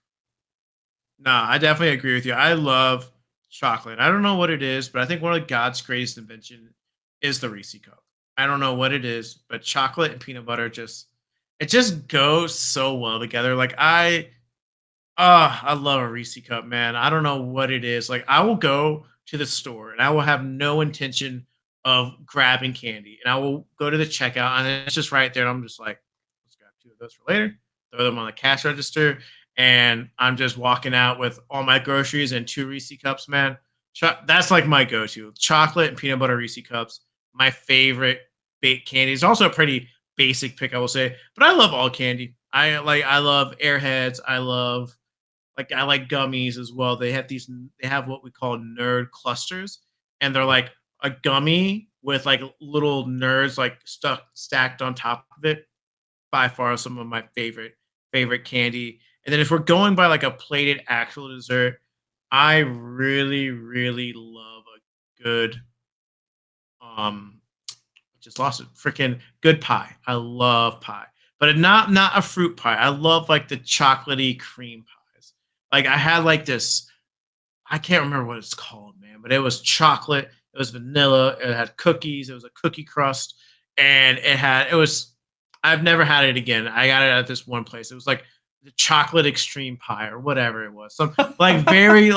Nah, I definitely agree with you. I love chocolate. I don't know what it is, but I think one of God's greatest invention is the Reese cup. I don't know what it is, but chocolate and peanut butter just it just goes so well together. Like I love a Reese cup, man. I don't know what it is. Like I will go to the store and I will have no intention of grabbing candy, and I will go to the checkout and it's just right there. And I'm just like, let's grab two of those for later. Throw them on the cash register, and I'm just walking out with all my groceries and two Reese cups, man. That's like my go-to. Chocolate and peanut butter Reese cups. My favorite baked candy. It's also a pretty basic pick, I will say, but I love all candy. I love Airheads. I like gummies as well. They have what we call nerd clusters, and they're like a gummy with like little nerds like stuck stacked on top of it. By far some of my favorite candy. And then if we're going by like a plated actual dessert, I really love a good I just lost it. Freaking good pie. I love pie. But not a fruit pie. I love like the chocolatey cream pies. Like I had like this I can't remember what it's called, man, but it was chocolate, it was vanilla, it had cookies, it was a cookie crust, and it was I've never had it again. I got it at this one place. It was like the chocolate extreme pie or whatever it was. Some very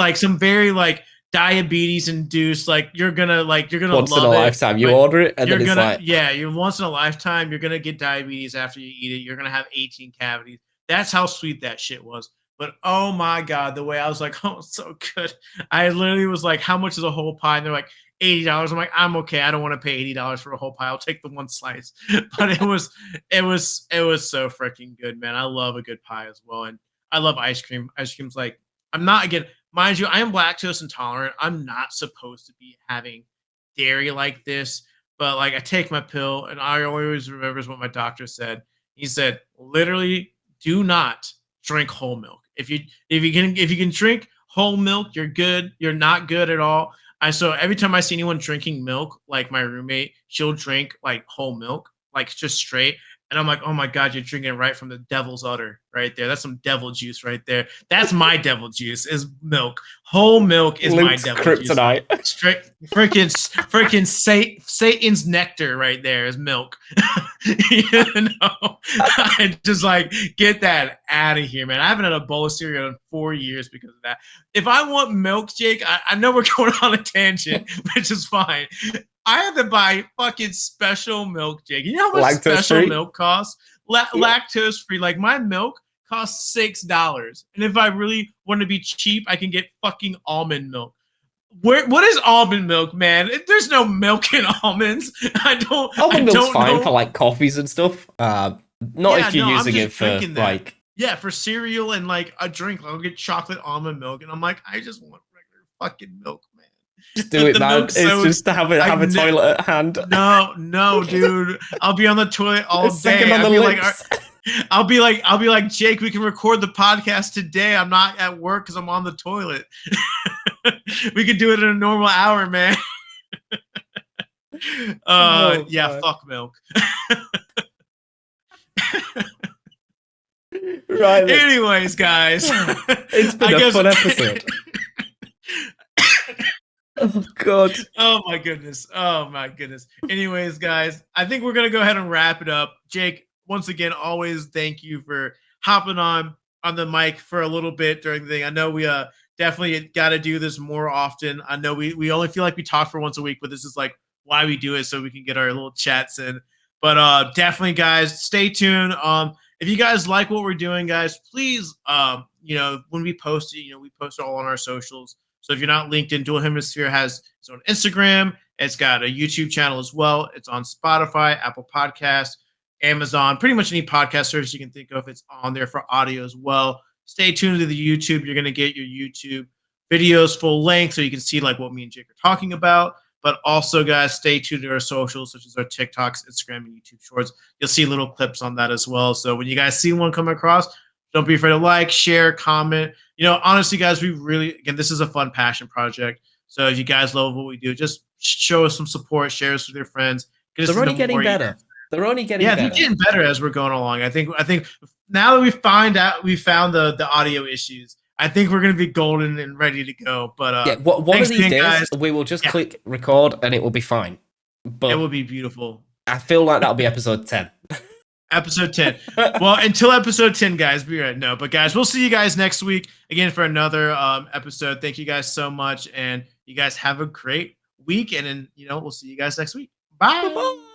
like diabetes induced, like you're gonna once in a love it, lifetime you but order it and then it's like you're once in a lifetime, you're gonna get diabetes after you eat it. You're gonna have 18 cavities. That's how sweet that shit was. But oh my god, the way I was like, oh, it's so good. I literally was like, how much is a whole pie? And they're like, $80. I'm like, I'm okay. I don't want to pay $80 for a whole pie. I'll take the one slice. But it was so freaking good, man. I love a good pie as well. And I love ice cream. Ice cream's like, I'm not again, mind you, I am lactose intolerant. I'm not supposed to be having dairy like this, but like I take my pill and I always remembers what my doctor said. He said, literally, do not drink whole milk. If you can drink whole milk, you're good. You're not good at all. So every time I see anyone drinking milk, like my roommate, she'll drink like whole milk, like just straight. And I'm like, oh my God, you're drinking it right from the devil's udder right there. That's some devil juice right there. That's my devil juice is milk. Whole milk is my Luke's devil juice. kryptonite. Straight freaking Satan's nectar right there is milk. You know, I just like get that out of here, man. I haven't had a bowl of cereal in 4 years because of that. If I want milk, Jake, I know we're going on a tangent, which is fine. I have to buy fucking special milk, Jake. You know how much Lactose special free? milk costs? Yeah. Lactose free. Like my milk costs $6, and if I really want to be cheap, I can get fucking almond milk. What is almond milk, man? There's no milk in almonds. I Almond milk's don't fine for know. like coffees and stuff. Not Yeah, if you're no, I'm using just it for drinking that. like Yeah, for cereal and like a drink, I'll get chocolate almond milk, and I'm like, I just want regular fucking milk, man. just do it, The man. milk's It's so just to have I a ne- toilet at hand. no, dude. I'll be on the toilet A all second day. on the I'll be like, lips. I'll be like, Jake, we can record the podcast today. I'm not at work because I'm on the toilet. We could do it in a normal hour, man. Oh Yeah, my. fuck milk. Right then. Anyways, guys, It's been I a guess. fun episode. Oh god. Oh my goodness. Oh my goodness. Anyways, guys, I think we're gonna go ahead and wrap it up. Jake, once again, always thank you for hopping on the mic for a little bit during the thing. I know we definitely got to do this more often. I know we only feel like we talk for once a week, but this is like why we do it so we can get our little chats in. But definitely, guys, stay tuned. If you guys like what we're doing, guys, please, when we post it, we post it all on our socials. So if you're not linked in, Dual Hemisphere has its own Instagram. It's got a YouTube channel as well. It's on Spotify, Apple Podcasts, Amazon, pretty much any podcast service you can think of. It's on there for audio as well. stay tuned to the YouTube. You're gonna get your YouTube videos full length, so you can see like what me and Jake are talking about. But also, guys, stay tuned to our socials, such as our TikToks, Instagram, and YouTube Shorts. You'll see little clips on that as well. So when you guys see one come across, don't be afraid to like, share, comment. Honestly, guys, we really, again, this is a fun passion project. So if you guys love what we do, just show us some support, share us with your friends. They're only getting better. They're only getting better. Yeah, they're getting better as we're going along. I think now that we found the audio issues, I think we're gonna be golden and ready to go. But one of these days guys. We will just click record and it will be fine. But it will be beautiful. I feel like that'll be episode 10. Episode 10. Well, until episode 10, guys, be right. No, but guys, we'll see you guys next week again for another episode. Thank you guys so much, and you guys have a great week. And then we'll see you guys next week. Bye. Bye-bye.